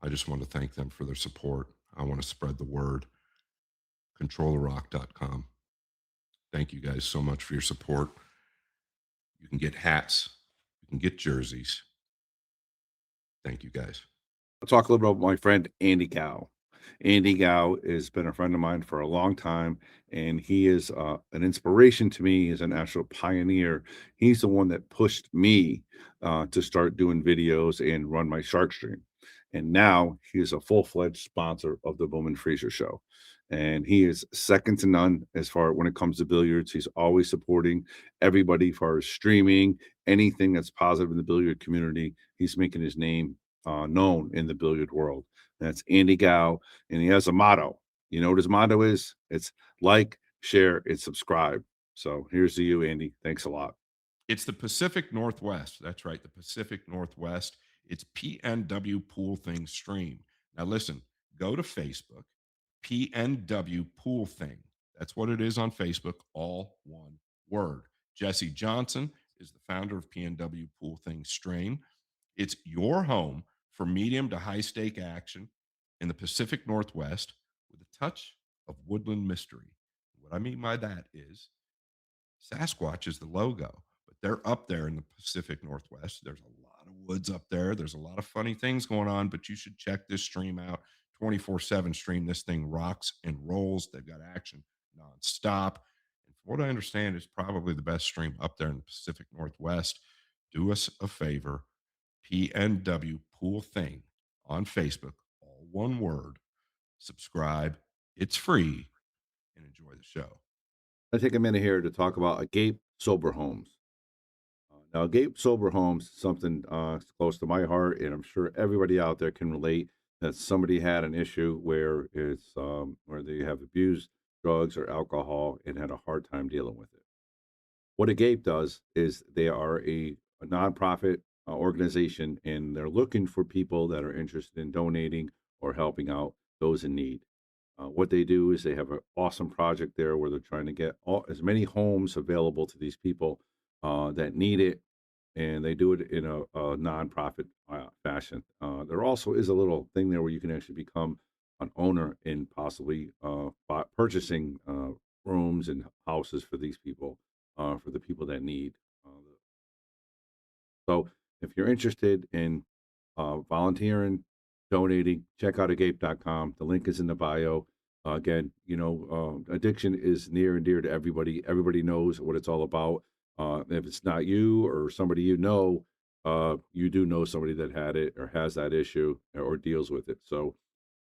I just want to thank them for their support. I want to spread the word. ControlTheRock.com. Thank you guys so much for your support. You can get hats. You can get jerseys. Thank you guys.
I'll talk a little bit about my friend Andy Gow. Andy Gow has been a friend of mine for a long time, and he is an inspiration to me. He's an actual pioneer. He's the one that pushed me to start doing videos and run my shark stream. And now he is a full-fledged sponsor of the Bowman Freezer show. And he is second to none as far when it comes to billiards. He's always supporting everybody as far as streaming, anything that's positive in the billiard community. He's making his name known in the billiard world. That's Andy Gow, and he has a motto. You know what his motto is? It's like, share, and subscribe. So here's to you, Andy. Thanks a lot.
It's the Pacific Northwest. That's right, the Pacific Northwest. It's PNW Pool Thing Stream. Now listen, go to Facebook, PNW Pool Thing. That's what it is on Facebook, all one word. Jesse Johnson is the founder of PNW Pool Thing Stream. It's your home for medium to high stake action in the Pacific Northwest with a touch of woodland mystery. What I mean by that is Sasquatch is the logo, but they're up there in the Pacific Northwest. There's a lot of woods up there. There's a lot of funny things going on, but you should check this stream out. 24/7 stream. This thing rocks and rolls. They've got action nonstop. And from what I understand, it's probably the best stream up there in the Pacific Northwest. Do us a favor. PNW Pool Thing on Facebook, all one word. Subscribe. It's free, and enjoy the show.
I take a minute here to talk about Agape Sober Homes. Now, Agape Sober Homes is something close to my heart, and I'm sure everybody out there can relate that somebody had an issue where it's where they have abused drugs or alcohol and had a hard time dealing with it. What Agape does is they are a nonprofit organization, and they're looking for people that are interested in donating or helping out those in need. What they do is they have an awesome project there where they're trying to get as many homes available to these people that need it, and they do it in a nonprofit fashion. There also is a little thing there where you can actually become an owner and possibly purchasing rooms and houses for these people, for the people that need. So if you're interested in volunteering, donating, check out agape.com. The link is in the bio. Again, addiction is near and dear to everybody. Everybody knows what it's all about. If it's not you or somebody you do know somebody that had it or has that issue or deals with it. So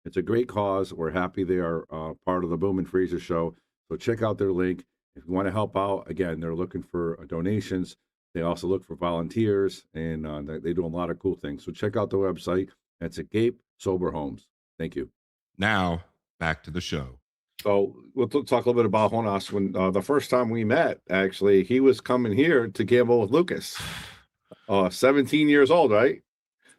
it's a great cause. We're happy they are part of the Boom and Freezer show. So check out their link. If you want to help out, again, they're looking for donations. They also look for volunteers, and they do a lot of cool things. So check out the website. That's Agape Sober Homes. Thank you.
Now, back to the show.
So we'll talk a little bit about Jonas. When the first time we met, actually, he was coming here to gamble with Lucas. 17 years old, right?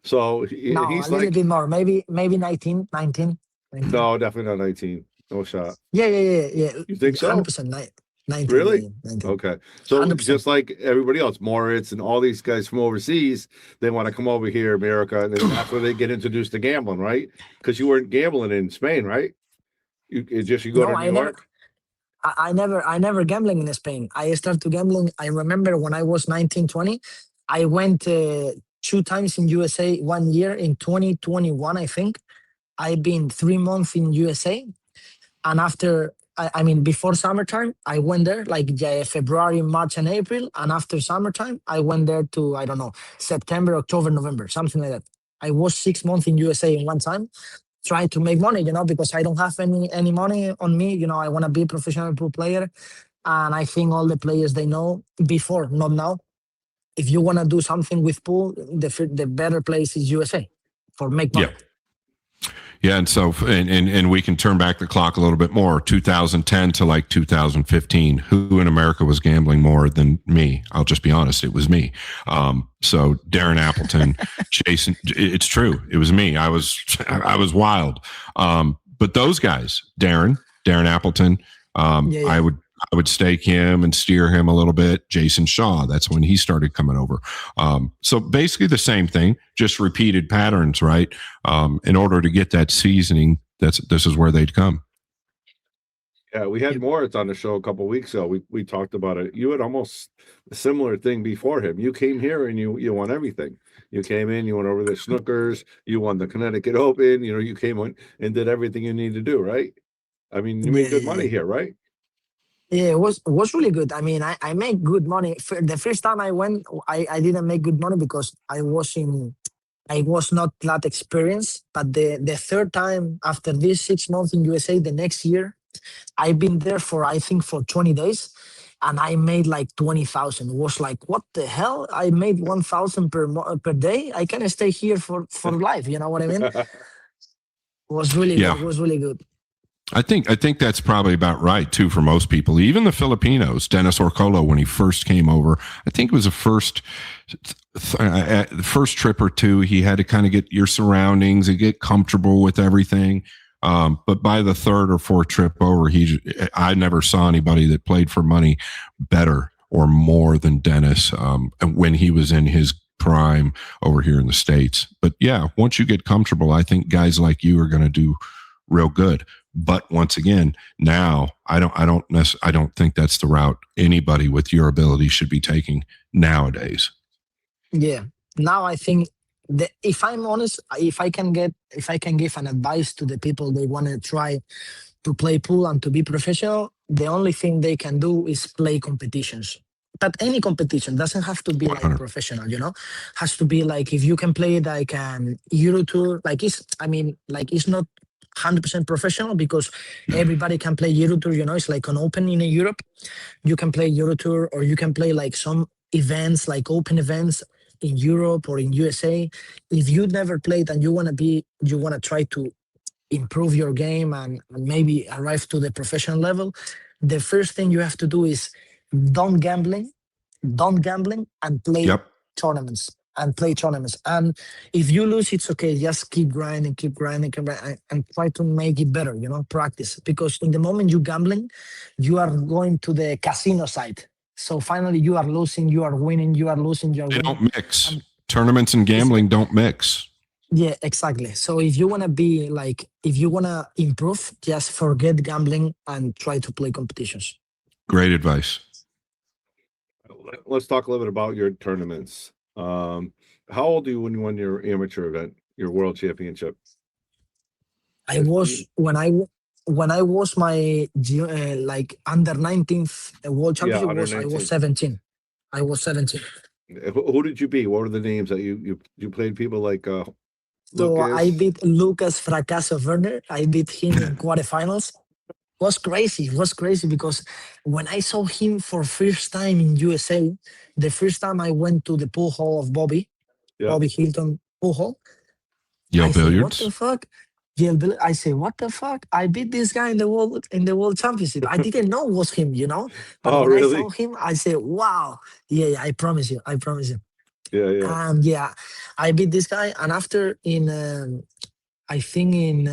So
No,
he's
a little
like,
bit more, maybe 19, 19.
no, definitely not 19. No shot.
Yeah.
You think so?
100%, 19.
Really?
Yeah, 19.
Okay. So
100%.
just like everybody else, Moritz and all these guys from overseas, they want to come over here, America, and then that's where they get introduced to gambling, right? Because you weren't gambling in Spain, right? You go
No,
to New York.
I never gambling in Spain. I started gambling. I remember when I was 19, 20, I went 2 times in USA 1 year in 2021, I think. I've been 3 months in USA. And after, I mean, before summertime, I went there like February, March, and April. And after summertime, I went there to, I don't know, September, October, November, something like that. I was 6 months in USA in one time trying to make money, because I don't have any money on me. I want to be a professional pool player. And I think all the players, they know before, not now. If you want to do something with pool, the better place is USA for make money.
Yeah, and so and we can turn back the clock a little bit more. 2010 to like 2015. Who in America was gambling more than me? I'll just be honest, it was me. So Darren Appleton, Jason, it's true, it was me. I was wild. But those guys, Darren Appleton, I would stake him and steer him a little bit. Jason Shaw, that's when he started coming over. So basically the same thing, just repeated patterns, right? In order to get that seasoning, this is where they'd come.
Yeah, we had Moritz on the show a couple of weeks ago. We talked about it. You had almost a similar thing before him. You came here and you won everything. You came in, you went over the snookers, you won the Connecticut Open. You came in and did everything you need to do, right? I mean, you made good money here, right?
Yeah, it was really good. I mean, I make good money. The first time I went, I didn't make good money because I was not that experienced. But the third time after this 6 months in USA, the next year, I've been there I think for 20 days, and I made like 20,000. It was like, what the hell? I made 1,000 per day. I can stay here for life. You know what I mean? It was really good. It was really good.
I think that's probably about right too for most people. Even the Filipinos, Dennis Orcolo, when he first came over, I think it was the first trip or two, he had to kind of get your surroundings and get comfortable with everything. But by the third or fourth trip over, I never saw anybody that played for money better or more than Dennis when he was in his prime over here in the States. But yeah, once you get comfortable, I think guys like you are going to do real good. But once again, now I don't think that's the route anybody with your ability should be taking nowadays.
Yeah. Now I think that if I'm honest, if I can give an advice to the people they want to try to play pool and to be professional, the only thing they can do is play competitions. But any competition doesn't have to be like
100.
professional, has to be like, if you can play like an Euro Tour, it's not 100% professional because everybody can play Euro Tour, it's like an open in Europe. You can play Euro Tour, or you can play like some events, like open events in Europe or in USA. If you never played and you want to try to improve your game and maybe arrive to the professional level, the first thing you have to do is don't gambling and play tournaments. And if you lose, it's okay. Just keep grinding, and try to make it better, practice. Because in the moment you gambling, you are going to the casino side. So finally you are losing, you are winning, you are losing, you are winning.
They don't mix. Tournaments and gambling don't mix.
Yeah, exactly. So if you want to improve, just forget gambling and try to play competitions.
Great advice.
Let's talk a little bit about your tournaments. How old are you when you won your amateur event, your world championship?
I was when I when I was my like under 19th World
Yeah,
Championship
under
was I was
19.
17. I was 17.
Who did you beat? What were the names that you played? People like
So I
Lucas.
beat Lucas Fracasso Werner. I beat him in quarterfinals. Was crazy. It was crazy because when I saw him for first time in USA, the first time I went to the pool hall of
Yeah.
Bobby Hilton pool hall,
Yale
I say, what the
Billiards.
fuck? Yeah, I say, what the fuck? I beat this guy in the world championship. I didn't know it was him, you know. But
Oh,
when I saw
really?
him, I said, wow. Yeah, yeah, I promise you. I promise you.
Yeah, yeah,
And yeah, I beat this guy. And after I think in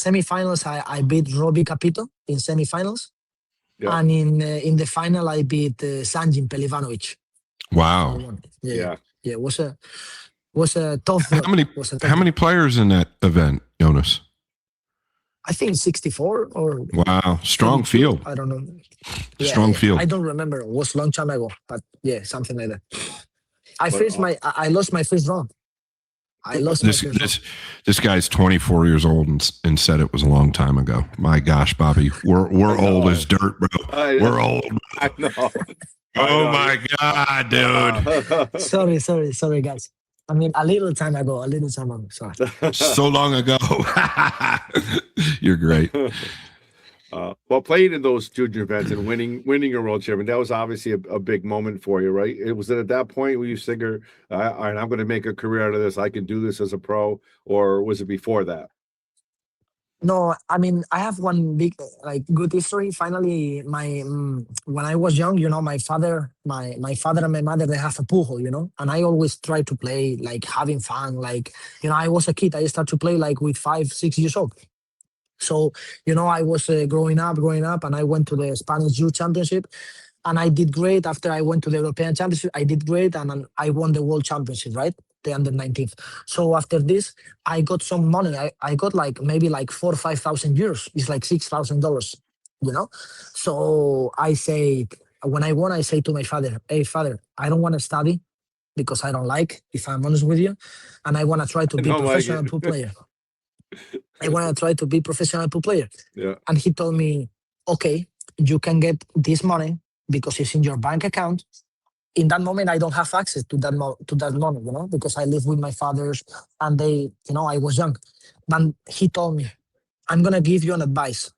semifinals, I beat Robbie Capito in semifinals.
yeah,
And in the final, I beat Sanjin Pelivanovic. I
Wow.
won. Yeah, yeah,
yeah.
yeah. Was a tough
How
draw.
many
Was a tough
how
draw.
many players in that event, Jonas?
I think 64 or
Wow. Strong
32.
field.
I don't know. Yeah,
Strong
yeah. I
field.
don't remember. It was long time ago, but yeah, something like that.
But
I lost my first round. I lost my
This
first round.
this this guy's 24 years old and said it was a long time ago. My gosh, Bobby, we're
I
old
know.
as dirt, bro.
I,
We're old.
I know.
Oh my god, dude.
Sorry, guys. I mean, a little time ago. Sorry.
So long ago. You're great.
Well, playing in those junior events and winning a world champion, that was obviously a big moment for you, right? It was at that point where you figure, all right, I'm going to make a career out of this. I can do this as a pro, or was it before that?
No, I mean, I have one big, like, good history. Finally, when I was young, you know, my father and my mother, they have a pool hall, you know, and I always try to play, like, having fun. Like, you know, I was a kid. I started to play like with 5, 6 years old. So, you know, I was growing up, and I went to the Spanish Youth Championship, and I did great. After I went to the European Championship, I did great, and then I won the World Championship, right? The under 19th. So after this, I got some money. I got like maybe like 4 or 5 thousand euros. It's like $6,000, you know. So I say, when I won, I say to my father, "Hey, father, I don't want to study because I don't like, if I'm honest with you, and I want to try to
I
be
don't like
professional
it.
pool player. I want to try to be professional pool player."
Yeah.
And he told me, "Okay, you can get this money because it's in your bank account." In that moment, I don't have access to that money, you know, because I live with my fathers, and they, you know, I was young. But he told me, "I'm gonna give you an advice.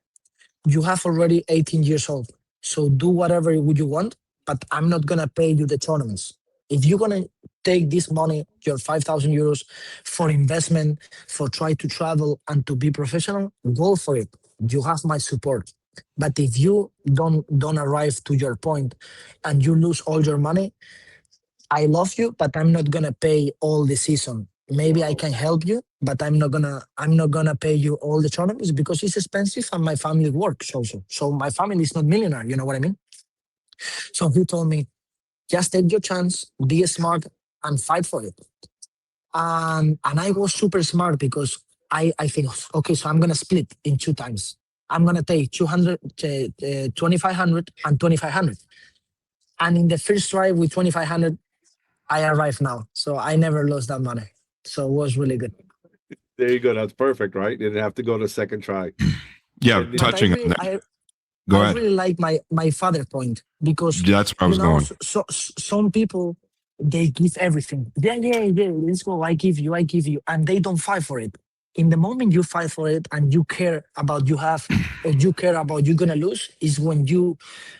You have already 18 years old, so do whatever you want, but I'm not gonna pay you the tournaments. If you're gonna take this money, your 5,000 euros, for investment, for try to travel and to be professional, go for it. You have my support. But if you don't arrive to your point and you lose all your money, I love you, but I'm not gonna pay all the season. Maybe I
Wow.
can help you, but I'm not gonna pay you all the tournaments because it's expensive and my family works also. So my family is not millionaire, you know what I mean? So he told me, just take your chance, be smart, and fight for it. And I was super smart because I think, okay, so I'm gonna split in 2 times. I'm gonna take 200, 2,500 and 2,500. And in the first try with 2,500, I arrived now. So I never lost that money. So it was really good.
There you go. That's perfect, right? You didn't have to go to second try.
Yeah,
And
But
touching on that. Go
I
ahead.
really like my father point because,
That's where I was going.
some people, they give everything. Yeah, yeah, yeah. Let's go. I give you, and they don't fight for it. In the moment you fight for it and you care about you care about you're gonna lose, is when you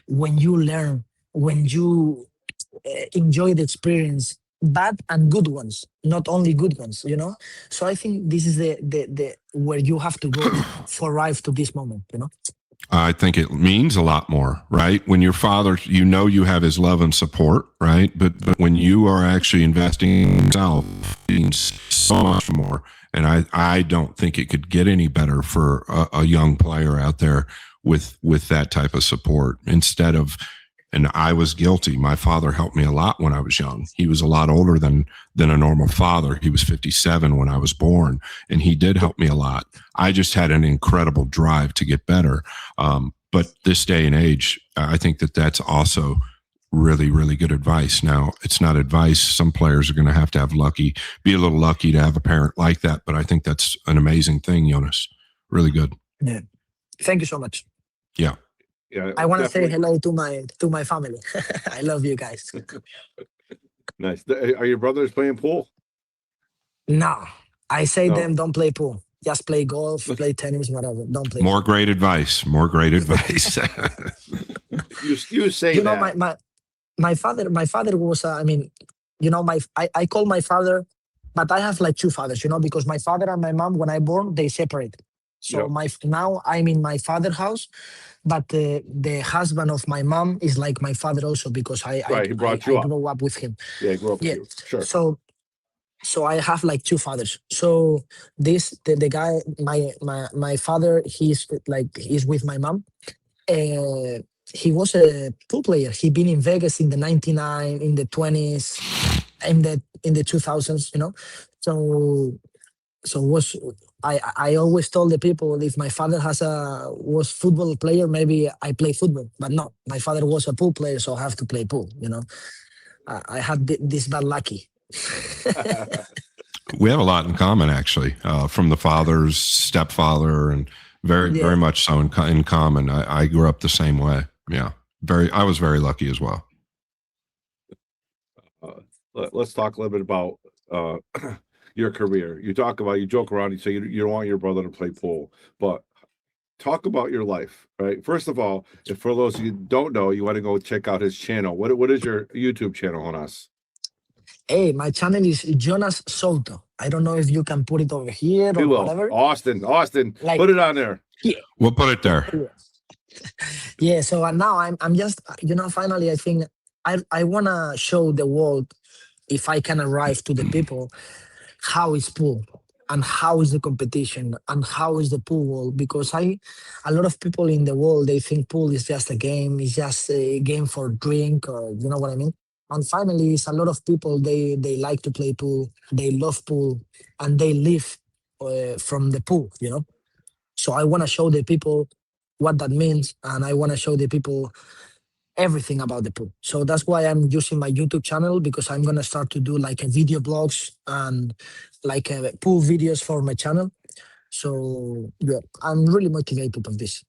learn, when you enjoy the experience, bad and good ones, not only good ones, you know. So I think this is the where you have to go for arrive to this moment, you know.
I think it means a lot more, right? When your father, you know, you have his love and support, right? But when you are actually investing in yourself, it means so much more. And I don't think it could get any better for a young player out there with that type of support instead of. And I was guilty. My father helped me a lot when I was young. He was a lot older than a normal father. He was 57 when I was born, and he did help me a lot. I just had an incredible drive to get better. But this day and age, I think that's also really, really good advice. Now, it's not advice. Some players are going to have be a little lucky to have a parent like that. But I think that's an amazing thing, Jonas. Really good.
Yeah. Thank you so much.
Yeah.
Yeah,
I want to say
definitely.
hello to my family. I love you guys.
Nice. Are your brothers playing pool?
No, I say
No.
them don't play pool. Just play golf, play tennis, whatever. Don't play
More
pool.
great advice. More great advice.
You say
You know,
that.
my father was. I mean, you know, I call my father, but I have like two fathers. You know, because my father and my mom, when I born, they separate. So
Yep.
now I'm in my father's house, but the husband of my mom is like my father also because
Right. He brought you
I
up.
grew up with him.
Yeah, he grew up with
Yeah.
you. Sure.
So I have like two fathers. So the guy my father he's with my mom. Uh, he was a pool player. He been in Vegas in the 99, in the 20s, in the 2000s. You know, so was I always told the people if my father was football player, maybe I play football. But no, my father was a pool player, so I have to play pool. You know, I had this bad lucky.
We have a lot in common, actually, from the father's stepfather, and very,
Yeah.
very much so in common. I grew up the same way. Yeah, I was very lucky as well.
Let's talk a little bit about your career. You joke around, you say you don't want your brother to play pool, but talk about your life, right? First of all, if for those of you who don't know, you want to go check out his channel. What is your YouTube channel on us?
Hey, my channel is Jonas Souto. I don't know if you can put it over here
We
or
will.
whatever.
Austin,
Like,
put it on there.
yeah,
We'll put it there.
yeah. So now I'm just finally I think I wanna show the world if I can arrive to the people how is pool and how is the competition and how is the pool world because a lot of people in the world they think pool is just a game, it's just a game for drink or you know what I mean. And finally, it's a lot of people they like to play pool, they love pool, and they live from the pool. You know, so I want to show the people what that means, and I want to show the people everything about the pool. So that's why I'm using my YouTube channel because I'm gonna start to do like a video blogs and like pool videos for my channel. So yeah, I'm really motivated of this.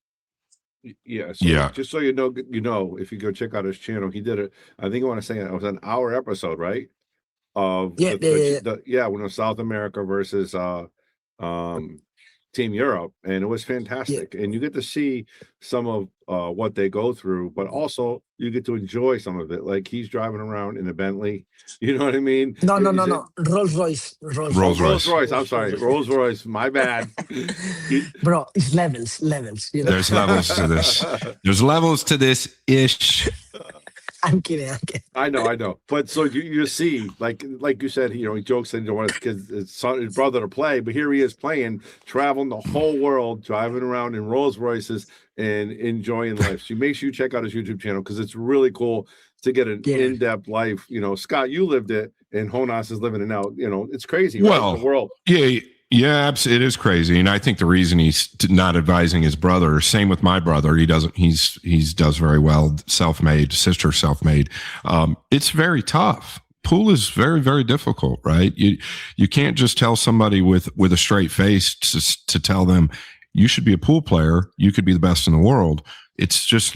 Yeah. So
Yeah.
just so you know, if you go check out his channel, he did it. I think I want to say it was an hour episode, right? Of
Yeah,
when it was South America versus Team Europe, and it was
yeah.
fantastic. And you get to see some of what they go through, but also you get to enjoy some of it. Like he's driving around in a Bentley, you know what I mean?
No, no,
Is
no,
it
no. Rolls Royce. Rolls
Rolls
Royce.
Rolls Royce? I'm sorry, Rolls Royce. My bad.
Bro, it's levels, levels. You know?
There's levels to this. There's levels to this ish.
I'm kidding. I'm kidding.
I know. But so you see, like you said, he jokes that he don't want his brother to play, but here he is playing, traveling the whole world, driving around in Rolls Royces and enjoying life. So make sure you check out his YouTube channel because it's really cool to get an
Yeah.
in-depth life. Scott, you lived it, and Jonas is living it now. It's crazy,
Well,
right? The world.
Yeah, it is crazy, and I think the reason he's not advising his brother. Same with my brother. He doesn't. He's does very well. Self-made, sister self-made. It's very tough. Pool is very, very difficult, right? You can't just tell somebody with a straight face to tell them you should be a pool player. You could be the best in the world. It's just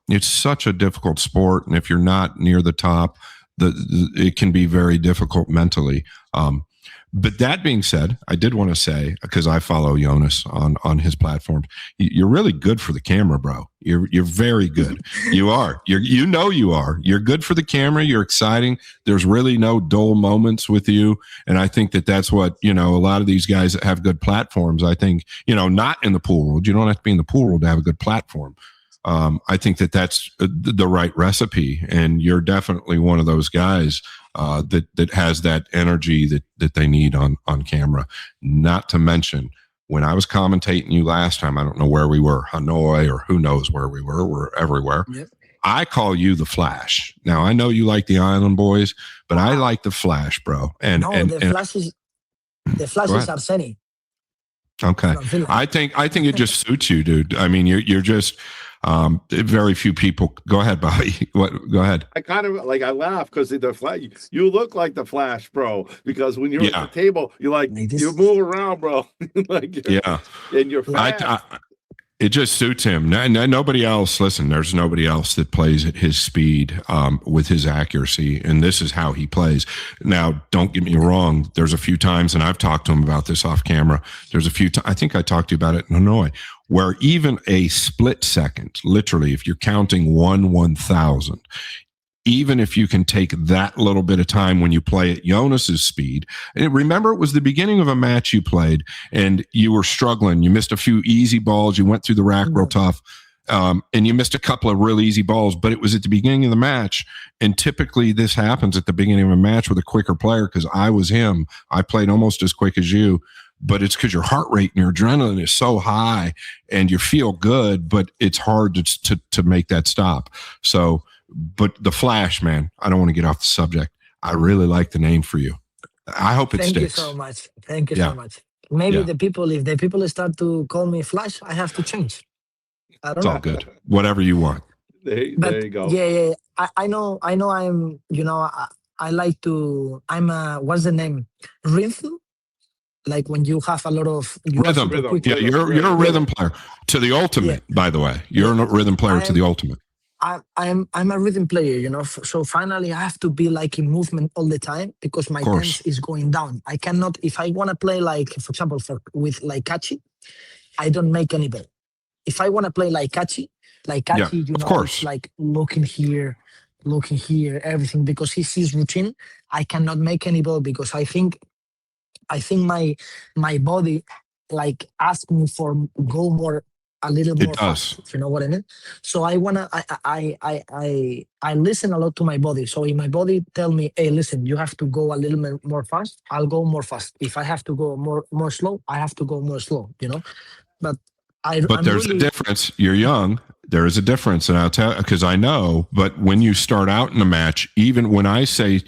it's such a difficult sport, and if you're not near the top, it can be very difficult mentally. But that being said, I did want to say, because I follow Jonas on his platform, you're really good for the camera, bro. You're very good. You are. You are. You're good for the camera. You're exciting. There's really no dull moments with you. And I think that's what, a lot of these guys that have good platforms, I think, not in the pool world. You don't have to be in the pool world to have a good platform. I think that's the right recipe. And you're definitely one of those guys that has that energy that they need on camera. Not to mention, when I was commentating you last time, I don't know where we were, Hanoi or who knows where we were. We're everywhere. Yep. I call you the Flash. Now, I know you like the Island Boys, but I like the Flash, bro.
The Flash is Arseni.
Okay. I think it just suits you, dude. I mean, you're just very few people. Go ahead, Bobby. Go ahead.
I kind of I laugh because the Flash. You look like the Flash, bro. Because when you're at the table, you move around, bro.
And you're
fast.
It just suits him. Nobody else, listen, there's nobody else that plays at his speed with his accuracy, and this is how he plays. Now, don't get me wrong. There's a few times, and I've talked to him about this off camera. There's a few times, I think I talked to you about it in Hanoi, where even a split second, literally, if you're counting 1/1000, even if you can take that little bit of time when you play at Jonas's speed. And remember, it was the beginning of a match you played and you were struggling. You missed a few easy balls. You went through the rack real tough. And you missed a couple of real easy balls, but it was at the beginning of the match. And typically this happens at the beginning of a match with a quicker player, because I was him. I played almost as quick as you, but it's because your heart rate and your adrenaline is so high and you feel good, but it's hard to make that stop. So, but the Flash, man, I don't want to get off the subject. I really like the name for you. I hope it
Thank
sticks.
you so much. Thank you so much. Maybe if the people start to call me Flash, I have to change. I don't
know. It's all good. Whatever you want.
There you go.
Yeah. I know. I'm. I like to. I'm a. What's the name? Rhythm. Like when you have a lot of
rhythm. Yeah, you're a rhythm player to the ultimate. Yeah. By the way, you're a rhythm player to the ultimate.
I'm a rhythm player, so finally I have to be like in movement all the time because my tense is going down. I cannot, if I want to play like, for example, with like Kachi, I don't make any ball. If I want to play like Kachi, it's like looking here, everything, because he's his routine. I cannot make any ball because I think my body like ask me for go more. A little more fast, you know what I mean? So I listen a lot to my body. So if my body tell me, hey, listen, you have to go a little bit more fast, I'll go more fast. If I have to go more slow, I have to go more slow, But
there's a difference. You're young. There is a difference. And I'll tell you, because I know, but when you start out in a match, even when I say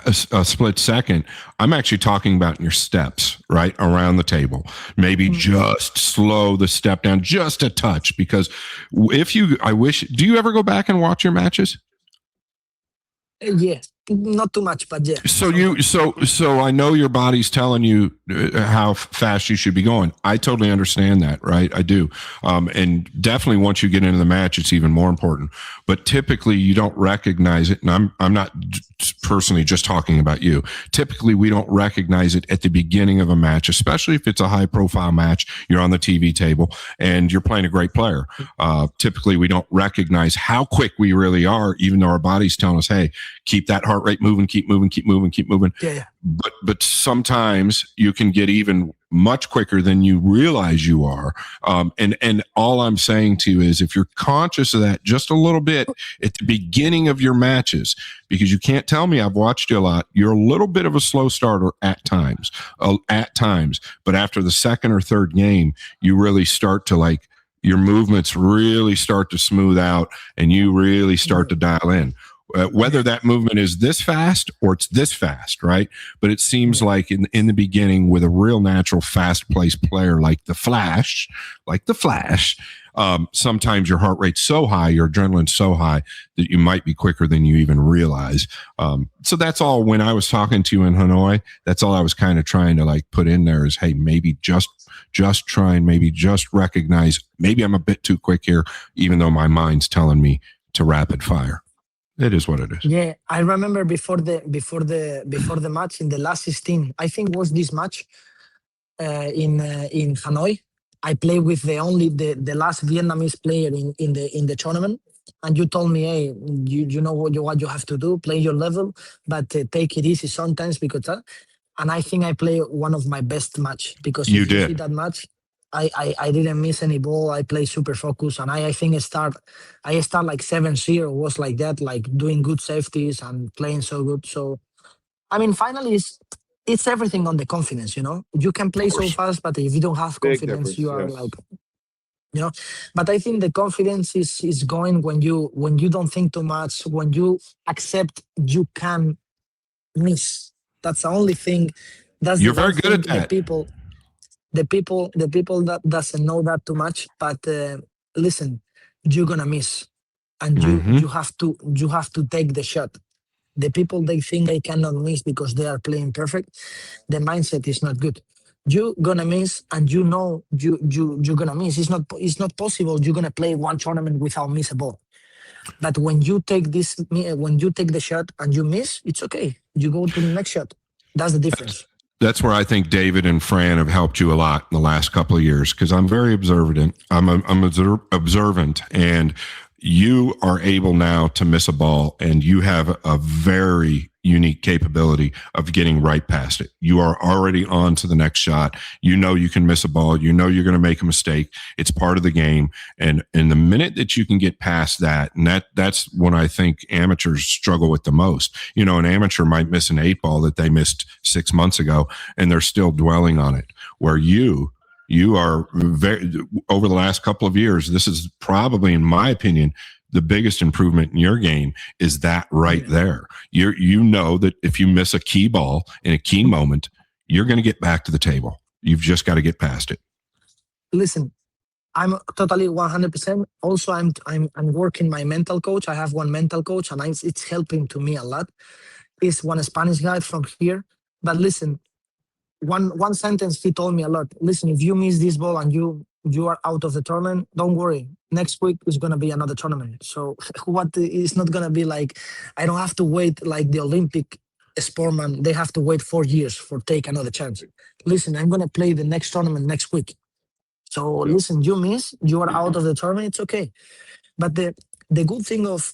a split second, I'm actually talking about your steps right around the table. Maybe just slow the step down just a touch, because do you ever go back and watch your matches?
Yeah, not too much, but yeah.
So I know your body's telling you how fast you should be going. I totally understand that, right? I do. And definitely once you get into the match, it's even more important. But typically you don't recognize it. And I'm not personally just talking about you. Typically we don't recognize it at the beginning of a match, especially if it's a high profile match. You're on the TV table and you're playing a great player. Typically we don't recognize how quick we really are, even though our body's telling us, hey, keep that heart rate moving, keep moving.
Yeah.
But sometimes you can get even much quicker than you realize you are. And all I'm saying to you is, if you're conscious of that just a little bit at the beginning of your matches, because you can't tell me, I've watched you a lot, you're a little bit of a slow starter at times, but after the second or third game, you really start to your movements really start to smooth out and you really start to dial in. Whether that movement is this fast or it's this fast, right? But it seems like in the beginning, with a real natural fast-paced player like the Flash, sometimes your heart rate's so high, your adrenaline's so high that you might be quicker than you even realize. So that's all. When I was talking to you in Hanoi, that's all I was kind of trying to put in there is, hey, maybe just try and maybe just recognize maybe I'm a bit too quick here, even though my mind's telling me to rapid fire. It is what it is.
Yeah, I remember before the match in the last 16, I think was this match in Hanoi. I played with the last Vietnamese player in the tournament, and you told me, hey, you know what you have to do, play your level, but take it easy sometimes because. And I think I played one of my best match because
you did.
See that match. I didn't miss any ball. I play super focused, and I think I start like 7-0, was like that, like doing good safeties and playing so good. So, I mean, finally, it's everything on the confidence. You can play so fast, but if you don't have confidence, you are like, But I think the confidence is going when you don't think too much, when you accept you can miss. That's the only thing.
You're very good at that.
The people that doesn't know that too much, but listen, you're gonna miss, and you have to take the shot. The people, they think they cannot miss because they are playing perfect. The mindset is not good. you're gonna miss, and you know you're gonna miss. It's not possible you're gonna play one tournament without miss a ball. But when you take the shot and you miss, it's okay. You go to the next shot. That's the difference.
That's where I think David and Fran have helped you a lot in the last couple of years, because I'm very observant. I'm observant, and you are able now to miss a ball, and you have a very unique capability of getting right past it. You are already on to the next shot. You know you can miss a ball. You know you're going to make a mistake. It's part of the game. And in the minute that you can get past that, and that's when I think amateurs struggle with the most. You know, an amateur might miss an 8-ball that they missed 6 months ago, and they're still dwelling on it. Where you are very, over the last couple of years, this is probably, in my opinion, the biggest improvement in your game is that right there. You know that if you miss a key ball in a key moment, you're going to get back to the table. You've just got to get past it.
Listen, I'm totally 100%. Also, I'm working my mental coach. I have one mental coach, and it's helping to me a lot. He's one Spanish guy from here. But listen, one sentence he told me a lot. Listen, if you miss this ball and you are out of the tournament, don't worry. Next week is gonna be another tournament. So it's not gonna be like, I don't have to wait like the Olympic sportman. They have to wait 4 years for take another chance. Listen, I'm gonna play the next tournament next week. So listen, you miss, you are out of the tournament. It's okay. But the good thing of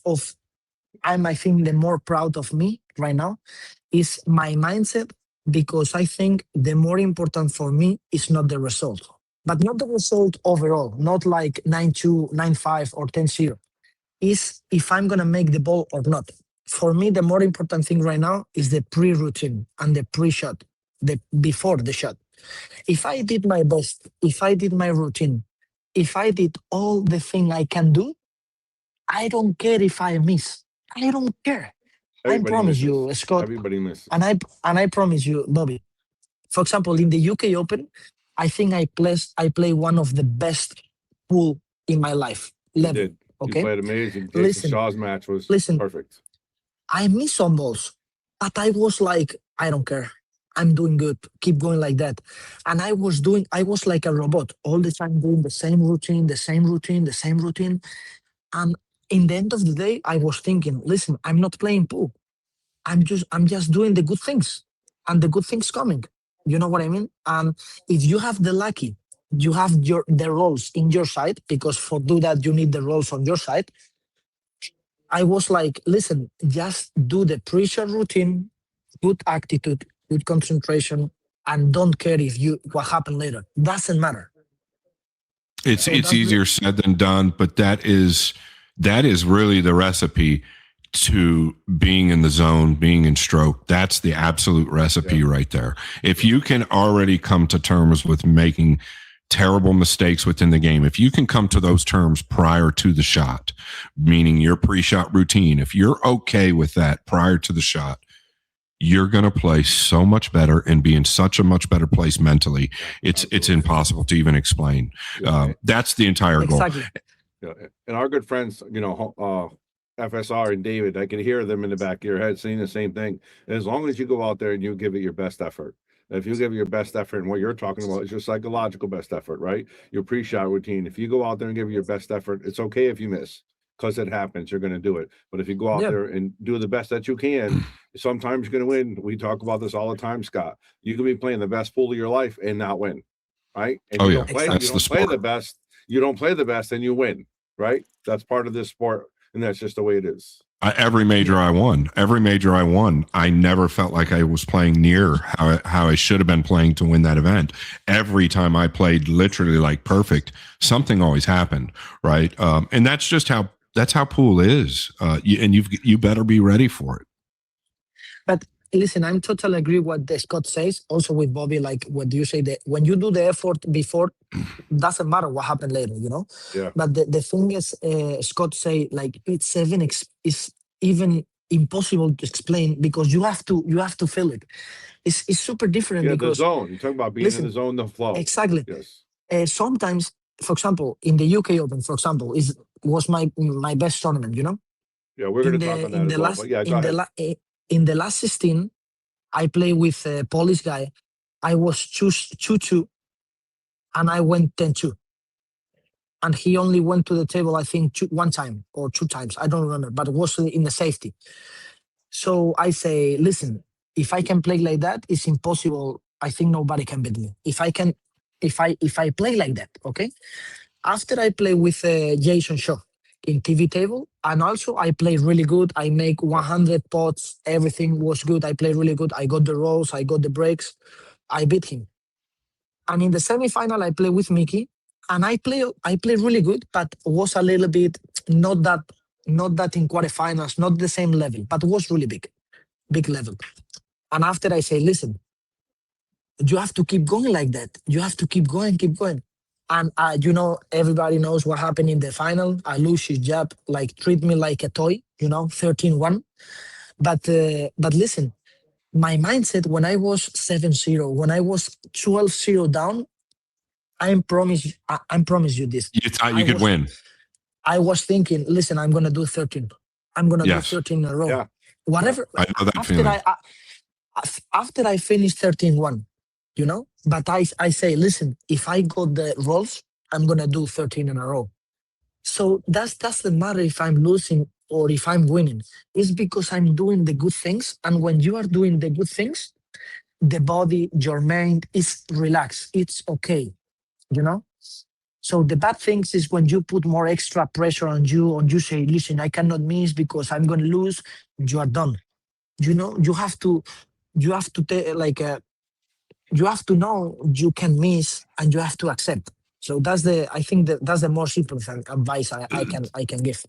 I think the more proud of me right now is my mindset, because I think the more important for me is not the result, but not the result overall, not like 9-2, 9-5, or 10-0, is if I'm going to make the ball or not. For me, the more important thing right now is the pre-routine and the pre-shot, before the shot. If I did my best, if I did my routine, if I did all the thing I can do, I don't care if I miss. I don't care.
Everybody
I promise
misses.
you, Scott,
Everybody misses.
and I promise you, Bobby. For example, in the UK Open, I think I play one of the best pool in my life.
You
Level.
did.
Okay.
You played amazing. Jason
Listen,
Shaw's match was perfect.
I missed some balls, but I was like, I don't care. I'm doing good. Keep going like that. And I was like a robot all the time, doing the same routine, the same routine, the same routine. And in the end of the day, I was thinking, listen, I'm not playing pool. I'm just doing the good things, and the good things coming. You know what I mean? And if you have the lucky, you have the rolls in your side, because for do that you need the rolls on your side. I was like, listen, just do the pre-shot routine, good attitude, good concentration, and don't care if what happened later. Doesn't matter.
It's easier said than done, but that is really the recipe to being in the zone, being in stroke. That's the absolute recipe right there. If you can already come to terms with making terrible mistakes within the game, if you can come to those terms prior to the shot, meaning your pre-shot routine, if you're okay with that prior to the shot, you're going to play so much better and be in such a much better place mentally. It's impossible to even explain. That's the entire goal.
Exactly.
Yeah. And our good friends, FSR and David, I can hear them in the back of your head saying the same thing. As long as you go out there and you give it your best effort. If you give it your best effort, and what you're talking about is your psychological best effort, right? Your pre-shot routine. If you go out there and give it your best effort, it's okay if you miss, because it happens. You're going to do it. But if you go out there and do the best that you can, sometimes you're going to win. We talk about this all the time, Scott. You can be playing the best pool of your life and not win, right? And you don't play the best. You don't play the best, and you win, right? That's part of this sport, and that's just the way it is.
Every major I won, I never felt like I was playing near how I should have been playing to win that event. Every time I played literally like perfect, something always happened, right? And that's just how pool is, and you better be ready for it.
But listen, I'm totally agree what the Scott says. Also with Bobby, like what do you say, that when you do the effort before, doesn't matter what happened later,
Yeah.
But the thing is, Scott say, like it's even impossible to explain, because you have to feel it. It's super different.
Yeah,
because
the zone. You talk about being in the zone, the flow.
Exactly.
Yes.
Sometimes, for example, in the UK Open, for example, was my best tournament.
Yeah, we're going to talk on that as well. But yeah, go ahead.
In the last 16, I play with a Polish guy. I was 2-2, and I went 10-2. And he only went to the table, I think, one time or two times. I don't remember, but it was in the safety. So I say, listen, if I can play like that, it's impossible. I think nobody can beat me. If I play like that, okay. After I play with Jason Shaw in TV table, and also I play really good. I make 100 pots. Everything was good. I play really good. I got the rolls. I got the breaks. I beat him. And in the semifinal, I play with Mickey, and I play really good, but was a little bit not that in quarterfinals, not the same level, but was really big level. And after I say, listen, you have to keep going like that. You have to keep going. And everybody knows what happened in the final. I lose his job, like treat me like a toy, 13-1. But listen, my mindset when I was 7-0, when I was 12-0 down, I promise you this.
You thought you could win.
I was thinking, listen, I'm gonna do 13. I'm gonna do 13 in a row.
Yeah.
Whatever.
I know that feeling.
After I finished 13-1, but I say, listen, if I got the rolls, I'm gonna do 13 in a row. So that's the matter if I'm losing or if I'm winning. It's because I'm doing the good things. And when you are doing the good things, the body, your mind is relaxed. It's okay, So the bad things is when you put more extra pressure on you say, listen, I cannot miss because I'm going to lose. You are done. You have to you have to know you can miss and you have to accept. So I think that's the most important advice I can give.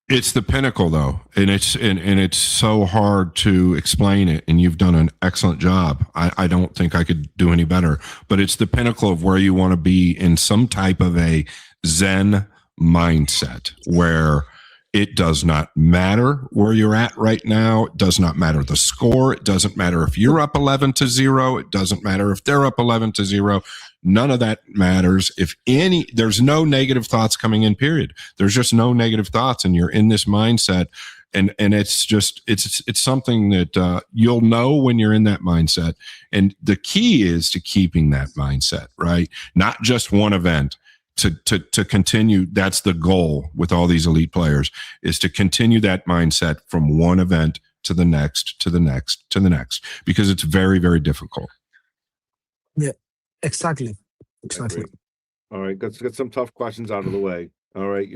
It's the pinnacle, though, and it's so hard to explain it. And you've done an excellent job. I don't think I could do any better. But it's the pinnacle of where you want to be in some type of a Zen mindset, where it does not matter where you're at right now. It does not matter the score. It doesn't matter if you're up 11-0. It doesn't matter if they're up 11-0. None of that matters. There's no negative thoughts coming in, period. There's just no negative thoughts, and you're in this mindset. And it's just, it's something that you'll know when you're in that mindset. And the key is to keeping that mindset, right? Not just one event. To continue, that's the goal with all these elite players, is to continue that mindset from one event to the next, to the next, to the next, because it's very, very difficult.
Yeah, exactly.
All right, let's get some tough questions out of the way. All right,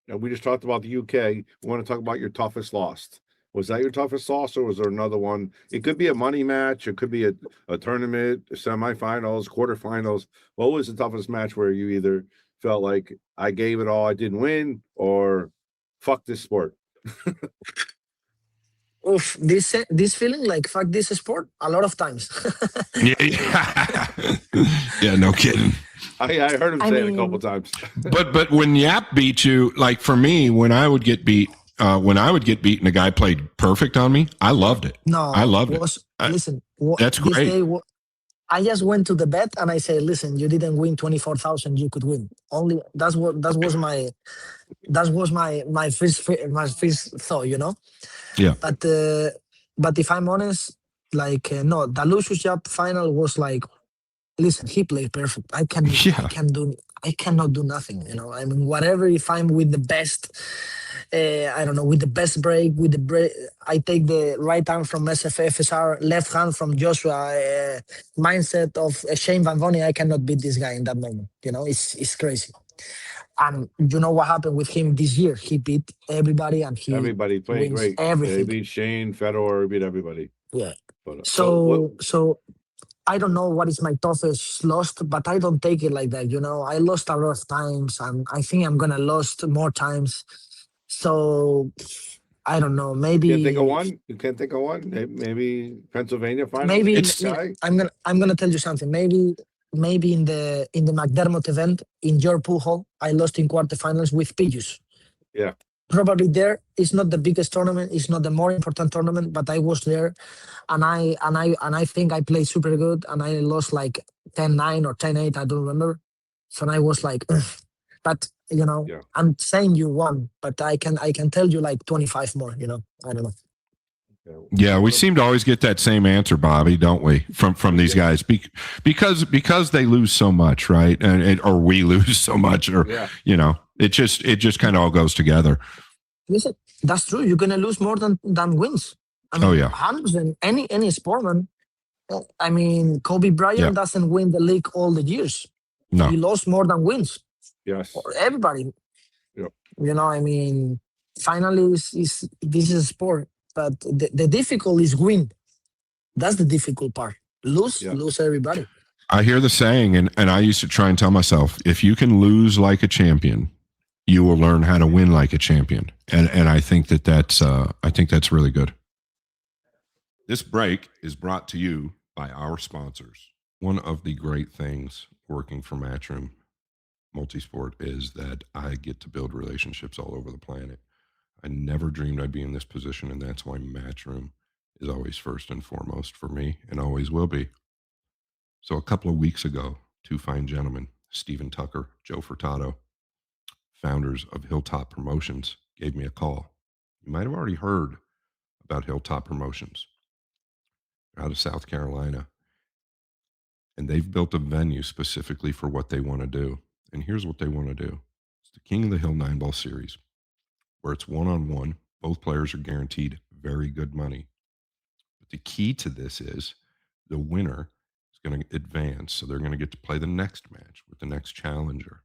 we just talked about the UK. We want to talk about your toughest loss. Was that your toughest loss, or was there another one? It could be a money match. It could be a tournament, semifinals, quarterfinals. What was the toughest match where you either felt like I gave it all, I didn't win, or fuck this sport?
Oof, this feeling like fuck this sport a lot of times.
Yeah, no kidding.
I heard him say it a couple times.
But when Yap beat you, like for me, when I would get beat and a guy played perfect on me, I loved it.
No,
I loved it.
Listen,
that's great.
I just went to the bet and I say, listen, you didn't win 24,000, you could win. Only that was my first thought,
Yeah.
But if I'm honest, no, the Lucius Jab final was like, listen, he played perfect. I cannot do nothing. I mean, whatever. If I'm with the best, I don't know, with the best break, I take the right arm from SFFSR, left hand from Joshua. Mindset of Shane Van Vonnie. I cannot beat this guy in that moment. It's crazy. And you know what happened with him this year? He beat everybody, and
everybody played great.
Everything.
He beat Shane, Federer, beat everybody.
Yeah. So I don't know what is my toughest loss, but I don't take it like that. I lost a lot of times, and I think I'm gonna lose more times. So I don't know. Maybe
you can't think of one. Maybe Pennsylvania finals.
Maybe I'm gonna tell you something. Maybe in the McDermott event in your pool hall, I lost in quarterfinals with Pius.
Yeah.
Probably there. It's not the biggest tournament. It's not the more important tournament, but I was there, and I think I played super good, and I lost like 10-9 or 10-8. I don't remember. So I was like, ugh. But I'm saying you won, but I can tell you like 25 more. I don't know.
Yeah, we seem to always get that same answer, Bobby, don't we? From these guys, because they lose so much, right? Or we lose so much, or it just kind of all goes together.
Listen, that's true. You're gonna lose more than wins. I mean, 100%. Any sportman. I mean, Kobe Bryant doesn't win the league all the years.
No,
he lost more than wins.
Yes,
For everybody.
Yep.
I mean, finally, this is a sport, but the difficult is win. That's the difficult part. Lose everybody.
I hear the saying, and I used to try and tell myself, if you can lose like a champion, you will learn how to win like a champion. And I think that's really good. This break is brought to you by our sponsors. One of the great things working for Matchroom Multisport is that I get to build relationships all over the planet. I never dreamed I'd be in this position, and that's why Matchroom is always first and foremost for me and always will be. So a couple of weeks ago, two fine gentlemen, Stephen Tucker, Joe Furtado, founders of Hilltop Promotions, gave me a call. You might have already heard about Hilltop Promotions. They're out of South Carolina, and they've built a venue specifically for what they want to do. And here's what they want to do. It's the King of the Hill 9-Ball Series, where it's one-on-one. Both players are guaranteed very good money. But the key to this is the winner is going to advance, so they're going to get to play the next match with the next challenger.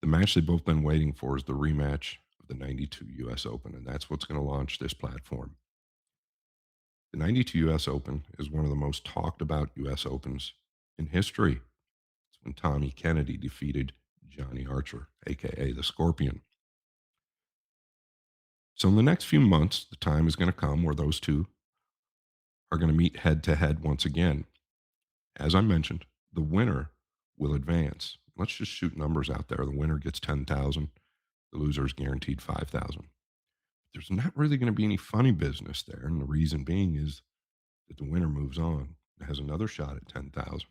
The match they've both been waiting for is the rematch of the 92 U.S. Open, and that's what's going to launch this platform. The 92 U.S. Open is one of the most talked about U.S. Opens in history. It's when Tommy Kennedy defeated Johnny Archer, a.k.a. the Scorpion. So in the next few months, the time is going to come where those two are going to meet head-to-head once again. As I mentioned, the winner will advance. Let's just shoot numbers out there. The winner gets $10,000. The loser is guaranteed $5,000. There's not really going to be any funny business there, and the reason being is that the winner moves on and has another shot at $10,000.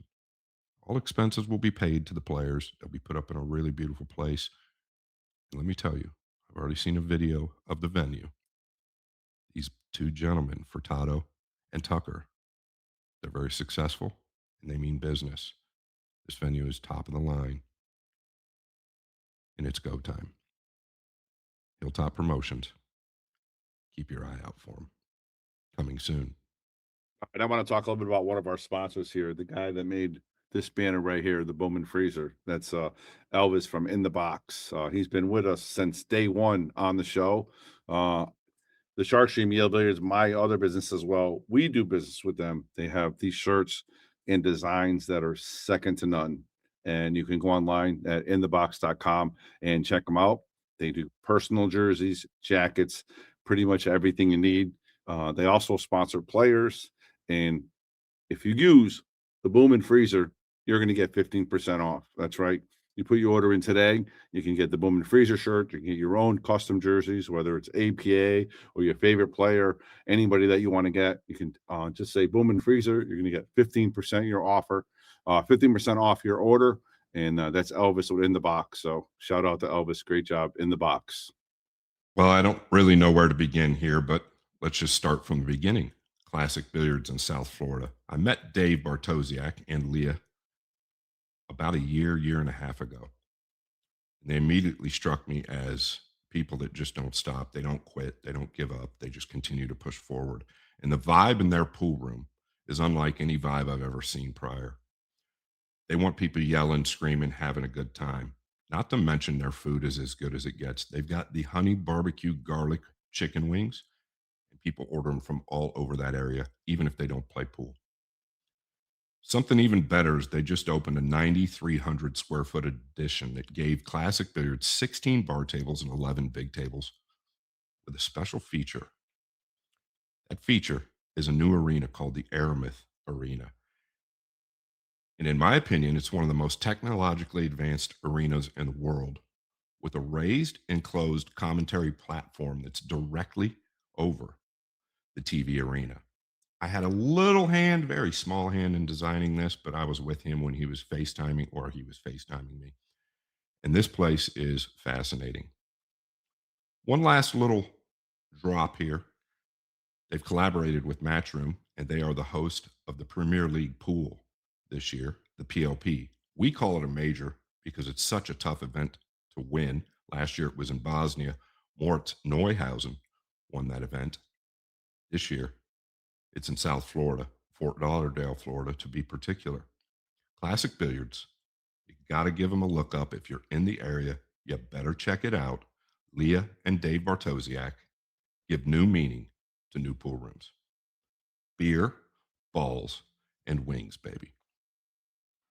All expenses will be paid to the players. They'll be put up in a really beautiful place. And let me tell you, I've already seen a video of the venue. These two gentlemen, Furtado and Tucker, they're very successful and they mean business. This venue is top of the line, and it's go time. Hilltop Promotions. Keep your eye out for them. Coming soon.
And I want to talk a little bit about one of our sponsors here, the guy that made this banner right here, the Bowman Freezer. That's Elvis from In the Box. He's been with us since day one on the show. The Shark Stream Yield is my other business as well. We do business with them. They have these shirts and designs that are second to none. And you can go online at inthebox.com and check them out. They do personal jerseys, jackets, pretty much everything you need. They also sponsor players. And if you use the Bowman Freezer, you're going to get 15% off. That's right. You put your order in today, you can get the Bowman Freezer shirt. You can get your own custom jerseys, whether it's APA or your favorite player, anybody that you want to get. You can just say Bowman Freezer. You're going to get 15% your offer, 15% off your order. And that's Elvis with In the Box. So shout out to Elvis. Great job, In the Box.
Well, I don't really know where to begin here, but let's just start from the beginning. Classic Billiards in South Florida. I met Dave Bartosiak and Leah about a year and a half ago. And they immediately struck me as people that just don't stop. They don't quit. They don't give up. They just continue to push forward. And the vibe in their pool room is unlike any vibe I've ever seen prior. They want people yelling, screaming, having a good time. Not to mention their food is as good as it gets. They've got the honey barbecue garlic chicken wings, and people order them from all over that area, even if they don't play pool. Something even better is they just opened a 9,300 square foot addition that gave Classic Billiards 16 bar tables and 11 big tables with a special feature. That feature is a new arena called the Aramith Arena. And in my opinion, it's one of the most technologically advanced arenas in the world, with a raised enclosed commentary platform that's directly over the TV arena. I had a little hand, very small hand in designing this, but I was with him when he was FaceTiming, or he was FaceTiming me. And this place is fascinating. One last little drop here. They've collaborated with Matchroom, and they are the host of the Premier League pool this year, the PLP. We call it a major because it's such a tough event to win. Last year it was in Bosnia. Mort Neuhausen won that event. This year it's in South Florida, Fort Lauderdale, Florida, to be particular. Classic Billiards. You got to give them a look up. If you're in the area, you better check it out. Leah and Dave Bartosiak give new meaning to new pool rooms. Beer, balls, and wings, baby.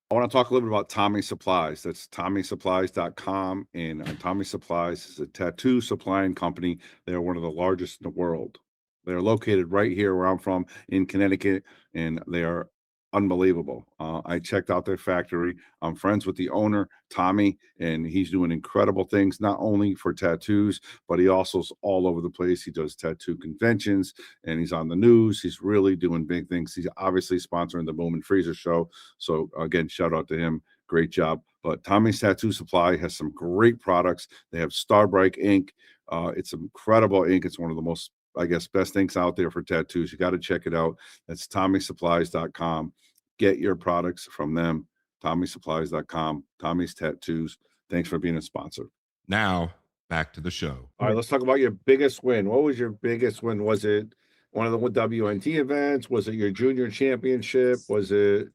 I want to talk a little bit about Tommy Supplies. That's TommySupplies.com. And Tommy Supplies is a tattoo supplying company. They're one of the largest in the world. They're located right here where I'm from in Connecticut, and they are unbelievable. I checked out their factory. I'm friends with the owner, Tommy, and he's doing incredible things, not only for tattoos, but he also is all over the place. He does tattoo conventions, and he's on the news. He's really doing big things. He's obviously sponsoring the Boom and Freezer show. So again, shout out to him. Great job. But Tommy's Tattoo Supply has some great products. They have Starbright ink. It's incredible ink. It's one of the most, I guess, best things out there for tattoos. You got to check it out. That's TommySupplies.com. Get your products from them. TommySupplies.com. Tommy's Tattoos. Thanks for being a sponsor.
Now, back to the show.
All right, let's talk about your biggest win. What was your biggest win? Was it one of the WNT events? Was it your junior championship? Was it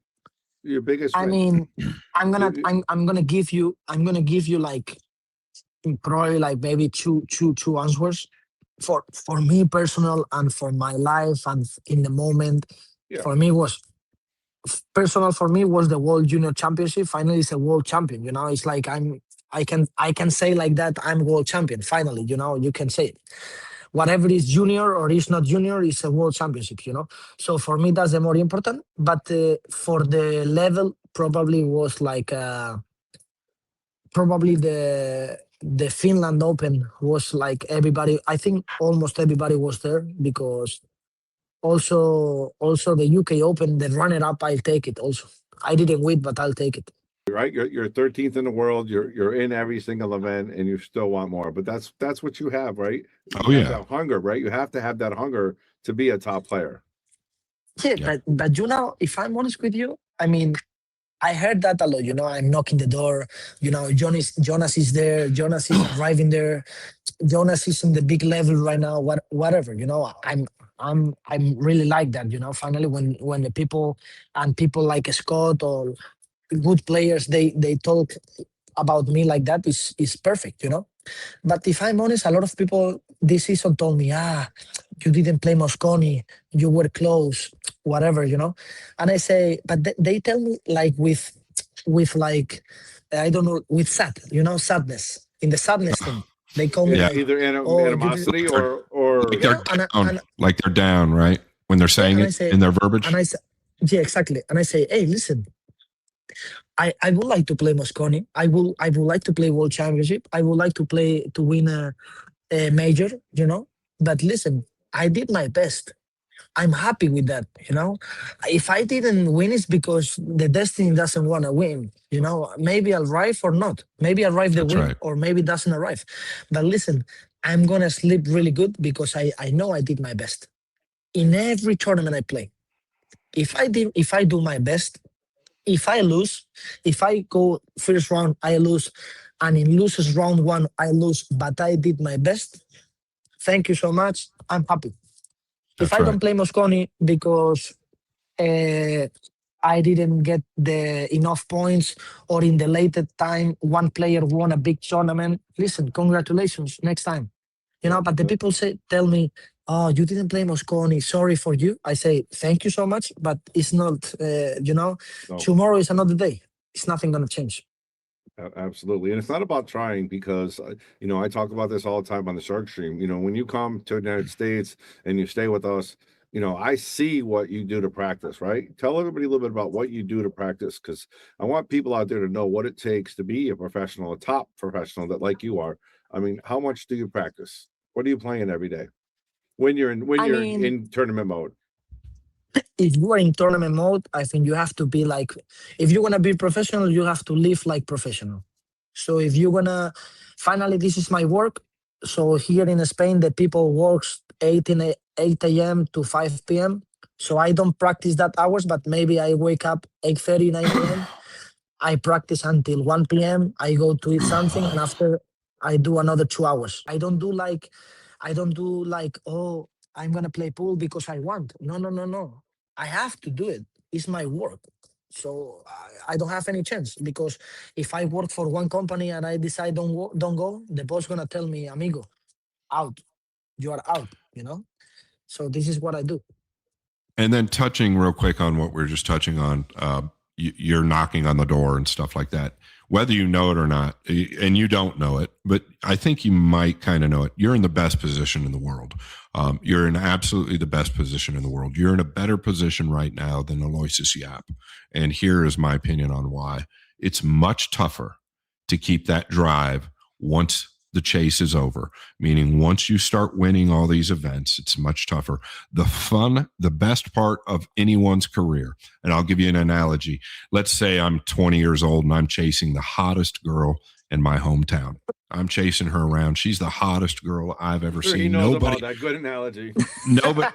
your biggest
I
win?
mean, I'm gonna give you like probably like maybe two answers for me personal and for my life and in the moment.
Yeah.
For me was personal. For me was the World Junior Championship. Finally, it's a world champion. You know, it's like I can say like that. I'm world champion. Finally, you know, you can say it. Whatever is junior or is not junior is a world championship. You know, so for me that's the more important. But for the level, probably was like probably the Finland Open was like everybody. I think almost everybody was there because also the UK Open, the runner up, I'll take it. Also, I didn't win, but I'll take it.
Right, you're 13th in the world. You're in every single event, and you still want more. But that's what you have, right?
Oh,
You have
yeah.
that hunger, right? You have to have that hunger to be a top player.
Yeah,
Yeah.
but you know, if I'm honest with you, I mean, I heard that a lot. You know, I'm knocking the door. You know, Jonas is there. Jonas is arriving there. Jonas is in the big level right now. Whatever. You know, I'm really like that. You know, finally when the people and people like Scott or good players they talk about me like that is perfect. You know. But if I'm honest, a lot of people this season told me, you didn't play Mosconi, you were close, whatever, you know. And I say, but they tell me like with like I don't know, with sadness. In the sadness thing, they call me
Yeah.
like,
Either
oh,
animosity or
Like
you
they're
know, and
down. Like they're down, right? When they're saying
and I
it
say,
in their verbiage.
and I say, yeah, exactly. And I say, hey, listen, I would like to play Mosconi. I would like to play World Championship. I would like to win a major, you know. But listen, I did my best. I'm happy with that, you know. If I didn't win, it's because the destiny doesn't want to win, you know. Maybe I'll arrive or not. Maybe I'll arrive the
That's
win,
right.
or maybe it doesn't arrive. But listen, I'm gonna sleep really good because I know I did my best in every tournament I play. If I do my best, if I lose, if I go first round, I lose, and in loses round one, I lose, but I did my best. Thank you so much. I'm happy. If
That's
I
right.
don't play Mosconi because I didn't get the enough points, or in the later time, one player won a big tournament. Listen, congratulations. Next time, you know. But the people tell me, "Oh, you didn't play Mosconi. Sorry for you." I say, "Thank you so much," but it's not. You know,
No.
tomorrow is another day. It's nothing gonna change.
Absolutely. And it's not about trying because, I talk about this all the time on the Shark Stream. When you come to the United States and you stay with us, I see what you do to practice, right? Tell everybody a little bit about what you do to practice because I want people out there to know what it takes to be a professional, a top professional that like you are. I mean, how much do you practice? What are you playing every day when you're
I mean,
in tournament mode?
if you are in tournament mode, I think you have to be like, if you want to be professional, you have to live like professional. So if you want to, finally, this is my work. So here in Spain, the people works 8 a.m. to 5 p.m. So I don't practice that hours, but maybe I wake up 8:30, 9 a.m. I practice until 1 p.m. I go to eat something, and after I do another 2 hours. I don't do like, oh, I'm gonna play pool because I want. No, no, no, no. I have to do it. It's my work. So I don't have any chance because if I work for one company and I decide don't go, the boss gonna tell me, amigo, out. You are out. So this is what I do.
And then touching real quick on what we are just touching on, you're knocking on the door and stuff like that. Whether you know it or not, and you don't know it, but I think you might kind of know it. You're in the best position in the world. You're in absolutely the best position in the world. You're in a better position right now than Aloysius Yap. And here is my opinion on why. It's much tougher to keep that drive once the chase is over, meaning once you start winning all these events, it's much tougher. The best part of anyone's career, and I'll give you an analogy. Let's say I'm 20 years old and I'm chasing the hottest girl in my hometown. I'm chasing her around. She's the hottest girl I've ever seen.
He knows about that. Good analogy.
No, but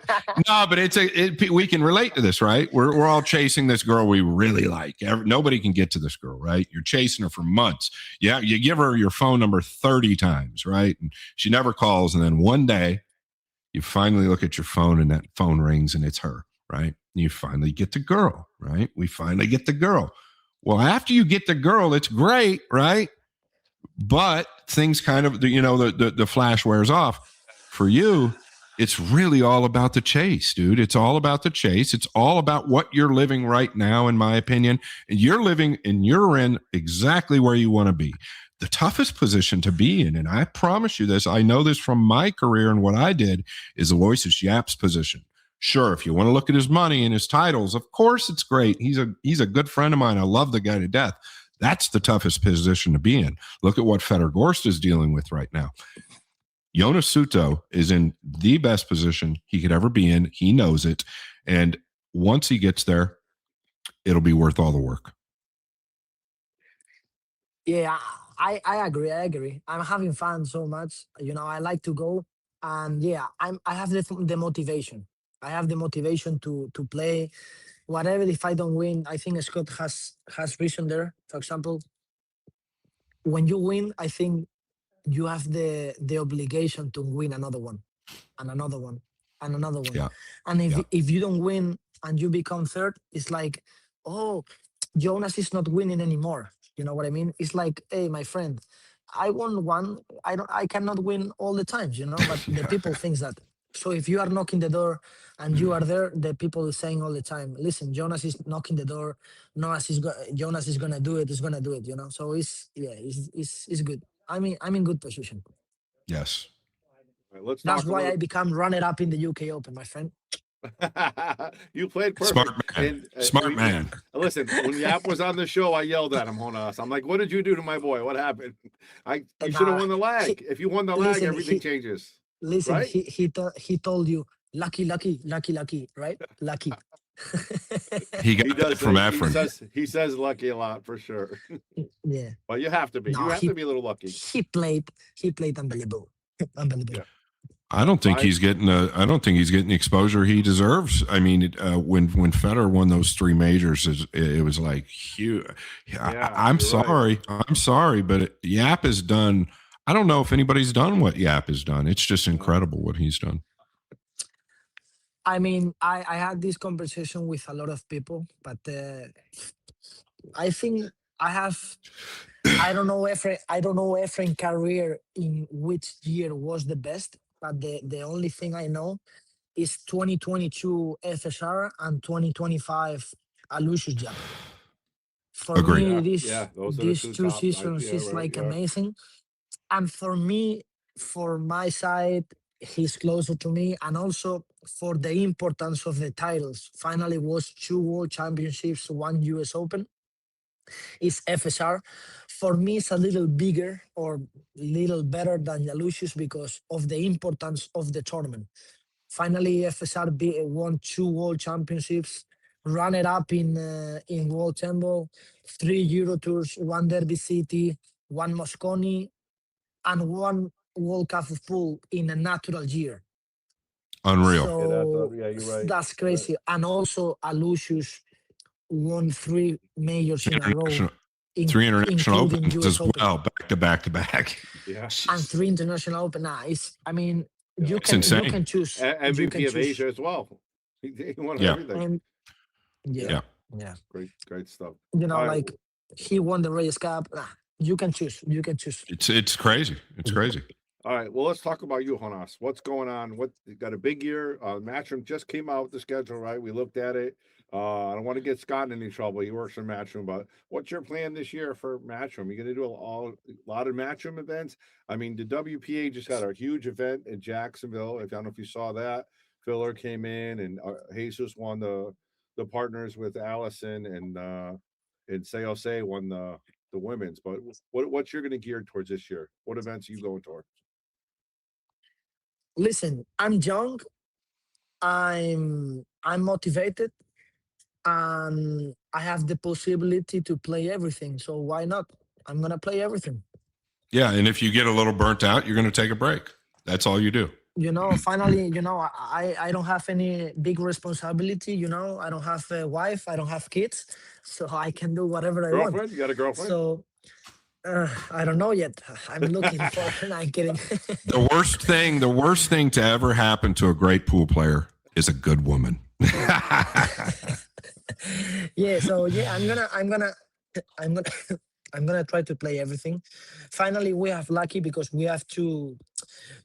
we can relate to this, right? We're all chasing this girl we really like. Nobody can get to this girl, right? You're chasing her for months. Yeah, you give her your phone number 30 times, right? And she never calls. And then one day you finally look at your phone and that phone rings and it's her, right? And you finally get the girl, right? We finally get the girl. Well, after you get the girl, it's great, right? But things kind of, the flash wears off. For you, it's really all about the chase, dude. It's all about the chase. It's all about what you're living right now, in my opinion. And you're living and you're in exactly where you want to be. The toughest position to be in, and I promise you this, I know this from my career and what I did, is Aloysius Yap's position. Sure, if you want to look at his money and his titles, of course it's great. He's a good friend of mine. I love the guy to death. That's the toughest position to be in. Look at what Fedor Gorst is dealing with right now. Jonas Souto is in the best position he could ever be in. He knows it. And once he gets there, it'll be worth all the work.
Yeah, I agree. I'm having fun so much. I like to go. And yeah, I have the motivation. I have the motivation to play whatever. If I don't win, I think Scott has reason there. For example, when you win, I think you have the obligation to win another one and another one and another one.
Yeah.
And if you don't win and you become third, it's like, oh, Jonas is not winning anymore. You know what I mean? It's like, hey, my friend, I won one. I cannot win all the times, but the people thinks that. So if you are knocking the door and you are there, the people is saying all the time, listen, Jonas is knocking the door. Jonas is gonna do it. He's gonna do it. So it's good. I'm in good position.
Yes.
Right, let's
That's
talk
why I become runner up in the UK Open, my friend.
You played perfect.
Smart man. Smart man.
Listen, when Yap was on the show, I yelled at him, Jonas. I'm like, what did you do to my boy? What happened? You should have won the lag. If you won the lag, everything changes.
Listen,
right?
he told you, lucky, right? Lucky.
He got it from Efren.
He says lucky a lot for sure.
Yeah.
Well, you have to be.
No,
you have to be a little lucky.
He played unbelievable. Unbelievable.
Yeah. I don't think he's getting the exposure he deserves. I mean, when Federer won those three majors, it was like huge. I'm sorry, but Yap has done. I don't know if anybody's done what Yap has done. It's just incredible what he's done.
I mean, I had this conversation with a lot of people, but I think I don't know Efren career in which year was the best, but the only thing I know is 2022 FSR and 2025 Aloysius Yap. For me, these two seasons is amazing. And for me, for my side, he's closer to me. And also for the importance of the titles. Finally was 2 World Championships, 1 US Open. Is FSR. For me, it's a little bigger or little better than Aloysius because of the importance of the tournament. Finally, FSR won 2 World Championships, runner up in World Temple, 3 Euro Tours, 1 Derby City, 1 Mosconi, and 1 World Cup of pool in a natural year.
Unreal.
So
Yeah, you're right.
that's crazy. And also, Aloysius won 3 majors in a row,
Three international
including
opens
US
as
Open
well, back to back to back.
Yeah.
and 3 international Open. Nah, I mean, you
It's
can
insane.
choose. You can
MVP of
choose.
Asia as well. He won
Yeah.
everything.
And yeah,
Yeah.
yeah.
Great stuff.
You know,
All right.
like he won the Reyes Cup. Nah, you can choose. You can choose.
It's crazy. It's crazy.
All right. Well, let's talk about you, Jonas. What's going on? What you got a big year? Matchroom just came out with the schedule, right? We looked at it. I don't want to get Scott in any trouble. He works in Matchroom, but what's your plan this year for Matchroom? You going to do a lot of Matchroom events? I mean, the WPA just had a huge event in Jacksonville. If I don't know if you saw that, Filler came in and Jesus won the partners with Allison and Seose won the women's. But what's you're going to gear towards this year? What events are you going towards?
Listen, I'm young. I'm motivated, and I have the possibility to play everything. So why not? I'm gonna play everything.
Yeah. And if you get a little burnt out, you're going to take a break. That's all you do.
Finally, I don't have any big responsibility. I don't have a wife. I don't have kids, so I can do whatever I want.
Girlfriend? You got a girlfriend?
So I don't know yet. I'm looking for. I'm kidding.
The worst thing to ever happen to a great pool player is a good woman.
Yeah. So yeah, I'm gonna, I'm gonna try to play everything. Finally, we have lucky because we have two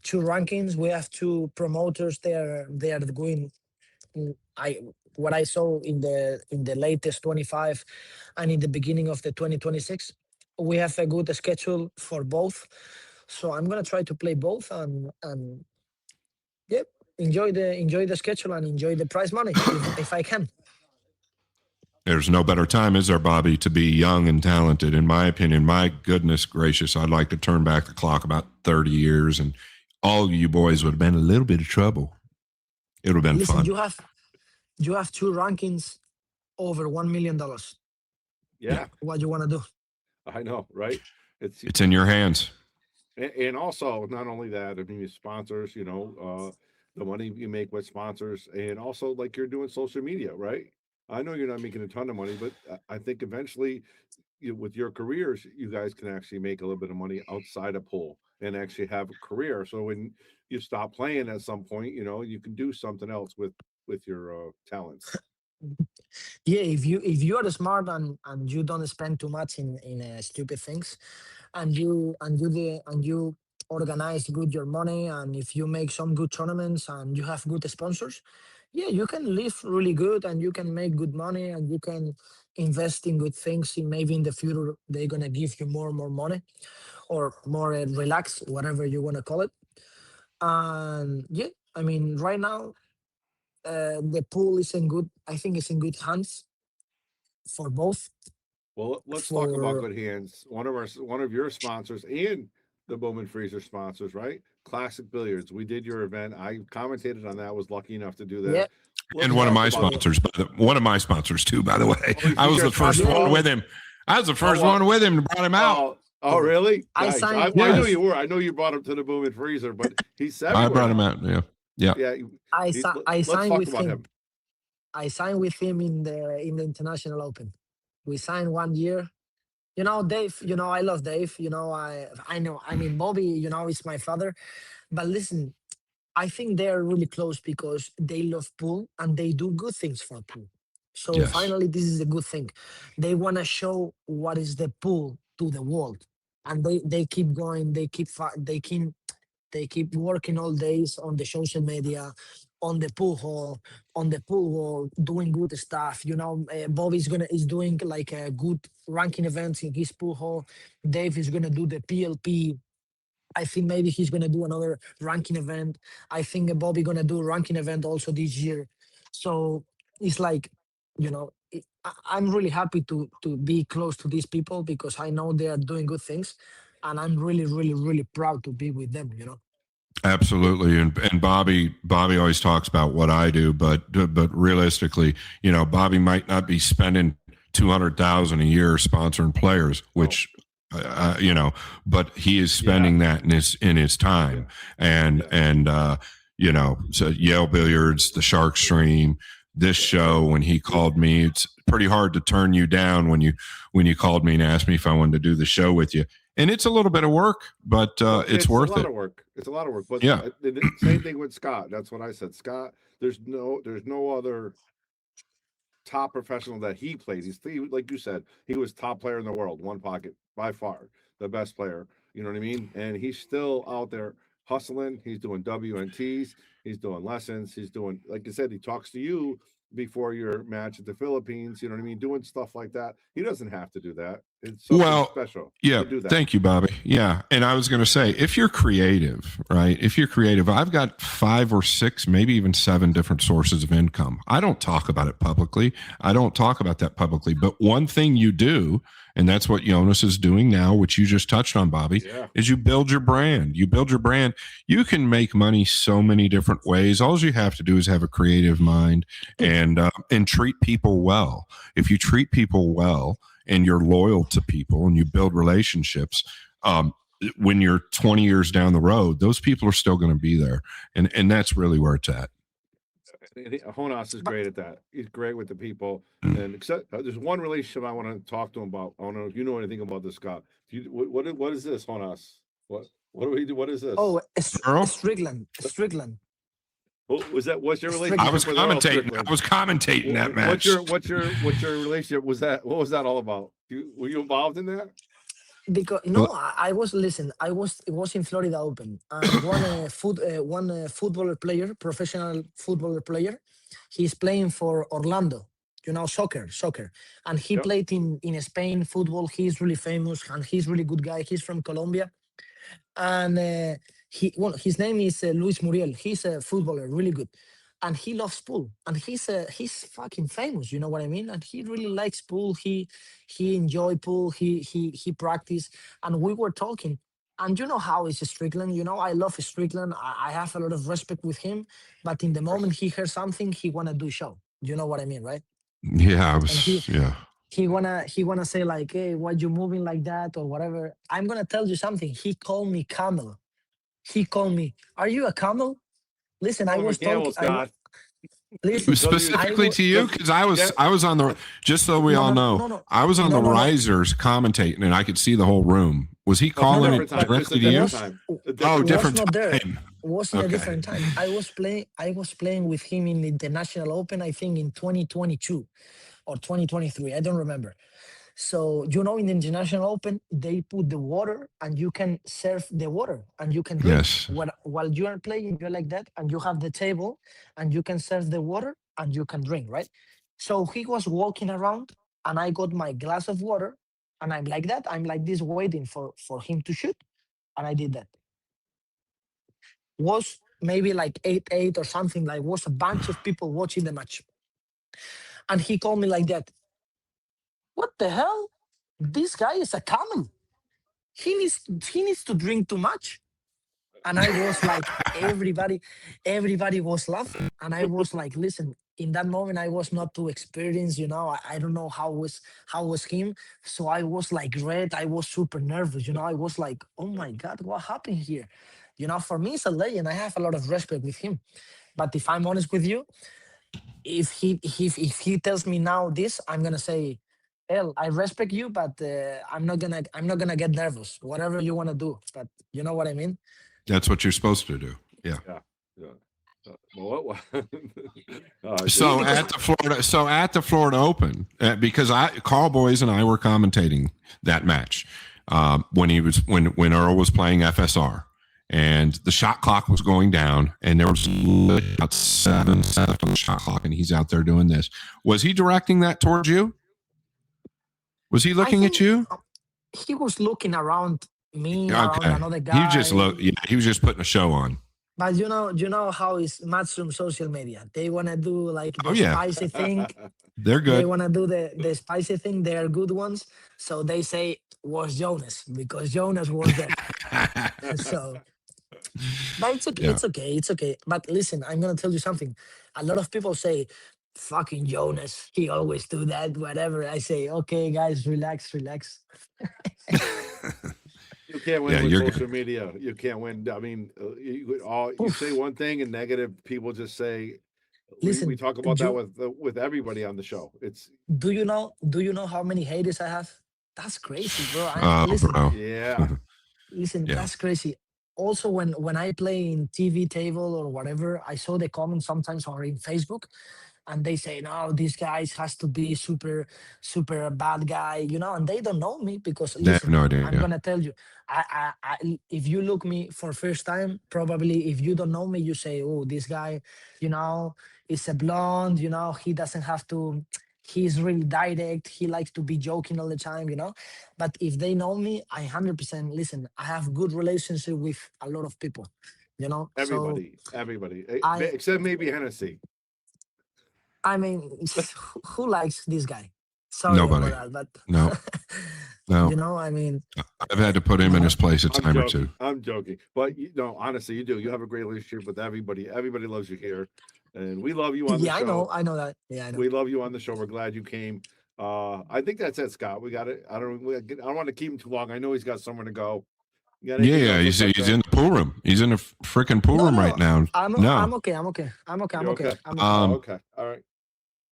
rankings. We have two promoters. They are going. I what I saw in the latest 25 and in the beginning of the 2026. We have a good schedule for both. So I'm gonna try to play both and yeah, enjoy the schedule and enjoy the prize money if I can.
There's no better time, is there, Bobby, to be young and talented? In my opinion, my goodness gracious, I'd like to turn back the clock about 30 years and all of you boys would have been in a little bit of trouble. It would have been
Listen,
fun.
you have two rankings over $1 million.
Yeah.
What you want to do?
I know, right?
It's in your hands.
And also, not only that, I mean, sponsors, the money you make with sponsors, and also like you're doing social media, right? I know you're not making a ton of money, but I think eventually, with your careers, you guys can actually make a little bit of money outside of pool and actually have a career. So when you stop playing at some point, you can do something else with your talents.
Yeah, if you are smart and you don't spend too much in stupid things, and you organize good your money, and if you make some good tournaments and you have good sponsors, yeah, you can live really good and you can make good money and you can invest in good things. In maybe in the future they're gonna give you more money or more relax, whatever you want to call it. And yeah, I mean, right now the pool is in good. I think it's in good hands for both.
Well, let's talk about
For
good hands. One of your sponsors and the Bowman Freezer sponsors, right? Classic Billiards. We did your event. I commentated on that. Was lucky enough to do that.
yeah,
And one of my sponsors, one of my sponsors too, by the way. I was the first one with him. I was the first one with him to brought him out.
Oh, really?
I
Nice.
signed.
I knew you were. I know you brought him to the Bowman Freezer, but he's
I brought him out. Yeah.
Yeah.
I
Let's
signed
talk
with
about
him. I signed with him in the International Open. We signed 1 year. Dave. I love Dave. I know. I mean, Bobby. Is my father. But listen, I think they are really close because they love pool and they do good things for pool. So
Yes.
finally, this is a good thing. They want to show what is the pool to the world, and they keep going. They keep working all days on the social media, on the pool hall, doing good stuff. Bobby's is doing like a good ranking events in his pool hall. Dave is gonna do the PLP. I think maybe he's gonna do another ranking event. I think Bobby gonna do a ranking event also this year. So it's like, I'm really happy to be close to these people because I know they are doing good things, and I'm really, really, really proud to be with them.
Absolutely, and Bobby always talks about what I do, but realistically, Bobby might not be spending $200,000 a year sponsoring players, which you know, but he is spending that in his time, and you know, so Yale Billiards, the Shark Stream, this show. When he called me, it's pretty hard to turn you down when you called me and asked me if I wanted to do the show with you. And it's a little bit of work, but it's worth
it.
Of
work. It's a lot of work. But
yeah,
same thing with Scott. That's what I said. Scott, there's no other top professional that he played. He, like you said, he was top player in the world, one pocket by far, the best player. You know what I mean? And he's still out there hustling. He's doing WNTs. He's doing lessons. He's doing, like I said, he talks to you before your match at the Philippines. You know what I mean? Doing stuff like that. He doesn't have to do that. It's something special.
Yeah.
To do that.
Thank you, Bobby. Yeah. And I was going to say, if you're creative, right? If you're creative, I've got 5 or 6, maybe even 7 different sources of income. I don't talk about it publicly. I don't talk about that publicly. But one thing you do, and that's what Jonas is doing now, which you just touched on, Bobby, is you build your brand. You build your brand. You can make money so many different ways. All you have to do is have a creative mind and treat people well. If you treat people well and you're loyal to people and you build relationships, when you're 20 years down the road, those people are still going to be there. And that's really where it's at.
Jonas is great at that. He's great with the people. And except there's one relationship I want to talk to him about. I don't know if you know anything about this, Scott. What is this, Jonas? What do we do? What is this?
Oh, Strickland.
Was that? What's your relationship?
I was commentating that match.
What's your relationship? What was that all about? Were you involved in that?
Because no, I was it was in Florida Open, and one footballer player, professional footballer player, he's playing for Orlando, you know, soccer, and he played in Spain football. He's really famous and he's really good guy. He's from Colombia, and his name is Luis Muriel. He's a footballer, really good, and he loves pool, and he's fucking famous. You know what I mean? And he really likes pool. He enjoy pool. He practice, and we were talking. And you know how is Strickland? You know, I love Strickland. I have a lot of respect with him. But in the moment he hears something, he wanna do show. You know what I mean, right?
Yeah,
he wanna say like, hey, why you moving like that or whatever. I'm gonna tell you something. He called me camel. He called me, are you a camel? Listen, I was talking. Listen,
specifically to you, because I was on the, just so we all know, I was on the risers commentating and I could see the whole room. Was he calling it directly to you? Different time.
It was in a different time. I was playing with him in the International Open, I think in 2022 or 2023. I don't remember. So, you know, in the International Open, they put the water and you can serve the water and you can drink.
Yes.
While you are playing, you're like that, and you have the table and you can serve the water and you can drink, right? So he was walking around and I got my glass of water and I'm like that. I'm like this waiting for him to shoot. And I did that. Was maybe like 8-8 or something, like was a bunch of people watching the match. And he called me like that. What the hell? This guy is a camel. He needs to drink too much. And I was like, everybody was laughing. And I was like, listen, in that moment, I was not too experienced, you know. I don't know how was him. So I was like red. I was super nervous, you know. I was like, oh my God, what happened here? You know, for me, it's a legend. I have a lot of respect with him. But if I'm honest with you, if he tells me now this, I'm gonna say, El, I respect you, but I'm not gonna get nervous. Whatever you wanna do, but you know what I mean.
That's what you're supposed to do. Yeah. So at the Florida Open, because Carl Boys and I were commentating that match when Earl was playing FSR. And the shot clock was going down, and there was about 7 on the shot clock, and he's out there doing this. Was he directing that towards you? Was he looking at you?
He was looking around me, around another guy.
He was just putting a show on.
But you know how is Matchroom social media. They want to do like the spicy thing.
They're good.
They want to do the spicy thing. They are good ones. So they say, was Jonas, because Jonas was there. So... But it's okay. It's okay. But listen, I'm gonna tell you something. A lot of people say, fucking Jonas. He always do that. Whatever I say, okay, guys, relax, relax.
You can't win
Yeah,
with
you're
social
good.
media. You can't win. I mean, you say
Oof.
one thing and negative, people just say. We
Listen,
talk about that
you
with everybody on the show. It's
do you know how many haters I have? That's crazy, bro. I
Oh,
listen,
bro.
yeah,
listen,
Yeah.
that's crazy. Also, when I play in TV table or whatever, I saw the comments sometimes or in Facebook, and they say, no, this guy has to be super bad guy, and they don't know me because
They have
listen,
no
I'm
idea.
gonna tell you, if you look me for first time, probably if you don't know me, you say, oh, this guy, you know, is a blonde, he doesn't have to. He's really direct. He likes to be joking all the time. But if they know me, I 100% listen. I have good relationship with a lot of people. So
everybody,
I
except maybe Hennessy.
I mean, who likes this guy? Sorry about
Nobody.
that, but
No, no.
I mean,
I've had to put him in his place a
I'm
time or
joking.
two.
I'm joking. But honestly, you do. You have a great relationship with everybody. Everybody loves you here, and we love you on the
yeah,
show.
I know that. Yeah, I know.
We love you on the show. We're glad you came. I think that's it, Scott. We got it. I don't want to keep him too long. I know he's got somewhere to go. You got
Yeah,
anything
yeah.
else with us,
He's in
Joe?
the pool room. He's in the freaking pool
No,
room
no,
right
no.
now.
I'm
No,
okay. I'm okay. I'm okay. I'm
You
okay.
okay?
I'm okay.
Oh,
um,
okay. All right.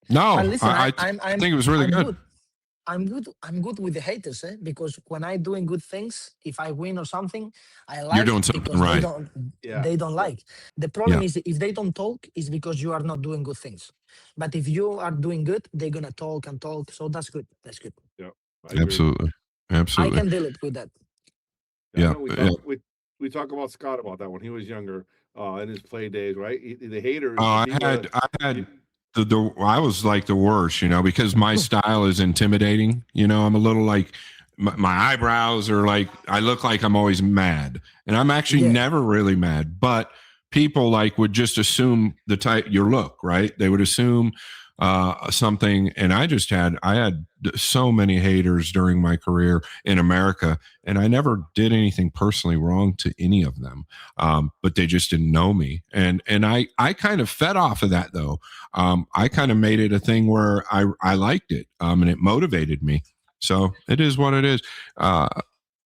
And
no.
listen,
I think it was really
I'm
good.
good. I'm good. I'm good with the haters, because when I doing good things, if I win or something, I
You're
like
doing something
because
right.
Yeah.
they don't
Yeah.
like. The problem
Yeah,
is if they don't talk, is because you are not doing good things. But if you are doing good, they're gonna talk and talk. So that's good. That's good.
Yeah. I agree.
absolutely,
I
absolutely.
can deal it with that.
I
Yeah,
know we
yeah.
talk about Scott about that when he was younger, in his play days, right? The haters,
I
people.
had, I
You,
had I was like the worst, because my style is intimidating. I'm a little like my eyebrows are like I look like I'm always mad, and I'm actually
Yeah.
never really mad. But people like would just assume the type your look, right? They would assume something, and I had so many haters during my career in America, and I never did anything personally wrong to any of them, but they just didn't know me, and I kind of fed off of that though. I kind of made it a thing where I liked it, and it motivated me. So it is what it is. Uh,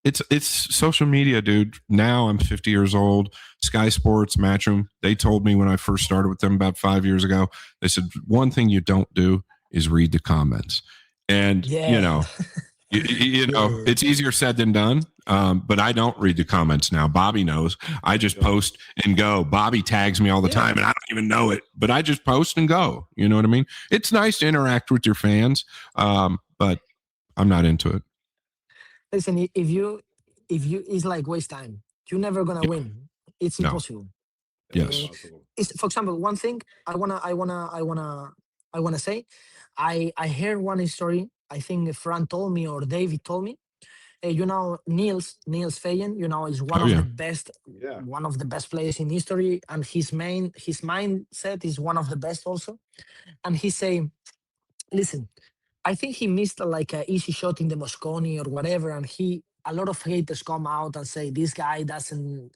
it's social media, dude. Now I'm 50 years old. Sky Sports, Matchroom. They told me when I first started with them about 5 years ago. They said one thing you don't do is read the comments, and
Yeah. Yeah. Yeah.
it's easier said than done. But I don't read the comments now. Bobby knows. I just
yeah.
post and go. Bobby tags me all the
Yeah.
time, and I don't even know it. But I just post and go. You know what I mean? It's nice to interact with your fans, but I'm not into it.
Listen, if you it's like waste time. You're never gonna
Yeah.
win. It's
No.
impossible.
It's
Uh,
Yes.
impossible.
it's for example, one thing I wanna say. I heard one story. I think Fran told me or David told me. Niels Fayen, is one
Oh
of the
yeah.
best,
Yeah.
players in history, and his mindset is one of the best also. And he say, listen, I think he missed like a easy shot in the Mosconi or whatever, and a lot of haters come out and say this guy doesn't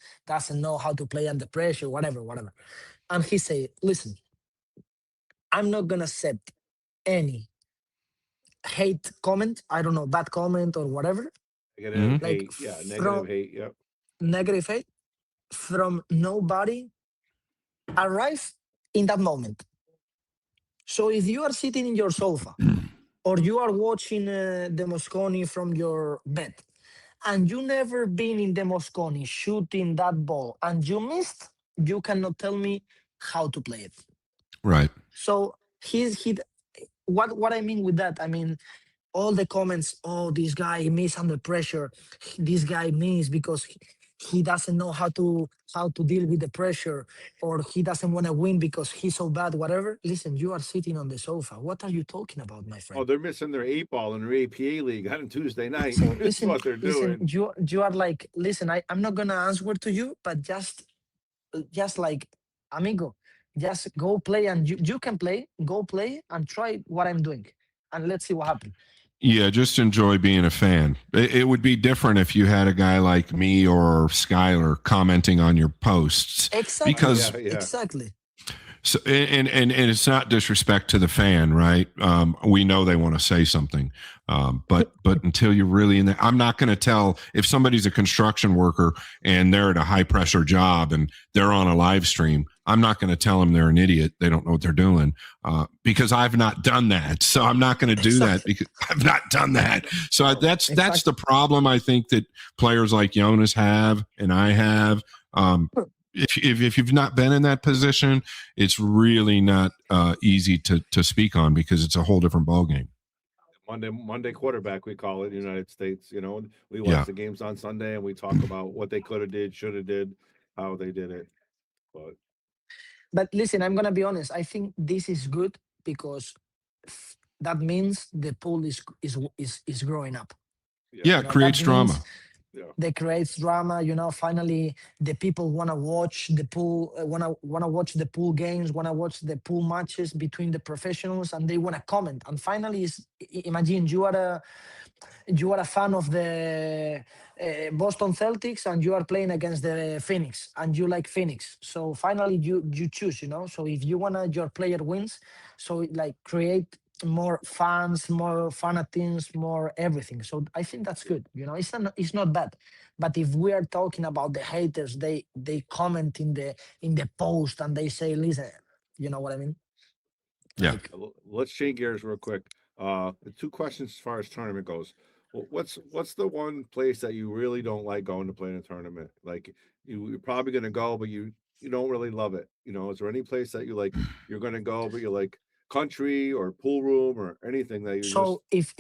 know how to play under pressure, whatever, whatever. And he say, listen, I'm not gonna accept any hate comment, I don't know, bad comment or whatever,
Negative
Mm-hmm.
like
hate. Yeah. Negative
from
hate. Yep.
negative hate from nobody arrive in that moment. So if you are sitting in your sofa or you are watching the Mosconi from your bed and you never been in the Mosconi shooting that ball and you missed, you cannot tell me how to play it.
Right.
So he what I mean with that, I mean all the comments, oh, this guy miss under pressure, this guy miss because he doesn't know how to deal with the pressure, or he doesn't want to win because he's so bad, whatever. Listen, you are sitting on the sofa. What are you talking about, my
Oh,
friend?
they're missing their 8 ball in their APA league on Tuesday night.
Listen,
That's
listen,
what they're
listen.
doing.
You are like, listen. I'm not gonna answer to you, but just like, amigo, just go play, and you can play. Go play and try what I'm doing, and let's see what happens.
Yeah, just enjoy being a fan. It would be different if you had a guy like me or Skylar commenting on your posts
Exactly,
because
Yeah. Yeah.
exactly.
So, and it's not disrespect to the fan, right? We know they want to say something, but until you're really in there, I'm not going to tell if somebody's a construction worker and they're at a high pressure job and they're on a live stream. I'm not going to tell them they're an idiot. They don't know what they're doing because I've not done that. So I'm not going to do that because I've not done that. So that's the problem I think that players like Jonas have and I have. If you've not been in that position, it's really not easy to speak on because it's a whole different ballgame.
Monday quarterback, we call it in the United States. You know, we watch the games on Sunday and we talk about what they could have did, should have did, how they did it.
But listen, I'm gonna be honest. I think this is good because that means the pool is growing up.
Yeah, it creates drama.
That creates drama. You know, finally the people want to watch the pool, want to watch the pool games, want to watch the pool matches between the professionals, and they want to comment. And finally, imagine you are a fan of the Boston Celtics and you are playing against the Phoenix and you like Phoenix. So finally you choose, you know. So if you wanna your player wins, so like create more fans, more fanatics, more everything. So I think that's good. You know, it's not bad. But if we are talking about the haters, they comment in the post and they say, listen, you know what I mean?
Yeah.
Let's change gears real quick. 2 questions as far as tournament goes. What's the one place that you really don't like going to play in a tournament? Like you're probably gonna go, but you don't really love it. You know, is there any place that you like you're gonna go, but you like country or pool room or anything that you
So if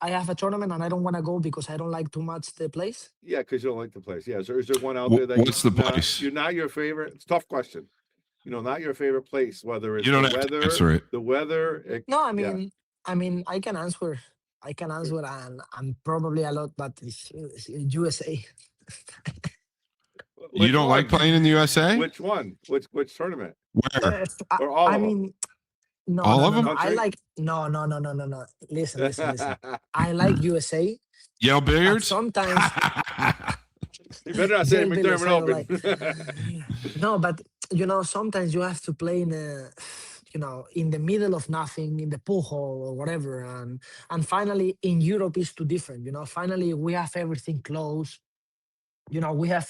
I have a tournament and I don't want to go because I don't like too much the place.
Yeah, because you don't like the place. Yeah, is there one out there that
what's the place?
You're not your favorite? It's a tough question. You know, not your favorite place, whether it's
you don't
the
have
weather,
to answer it.
the weather.
No, I mean, I can answer. I can answer, and I'm probably a lot, but it's USA.
You don't like playing in the USA?
Which one? Which tournament?
Where?
Or all
I
of them?
mean, no,
All
no,
of
no,
them?
no. I like no. Listen. I like USA.
Yale
But
billiards?
sometimes
You better not say
Yale billiards,
McDermott
I don't
Open.
no, but you know, sometimes you have to play in a, you know, in the middle of nothing, in the pool hall or whatever, and finally in Europe is too different. You know, finally we have everything closed. You know, we have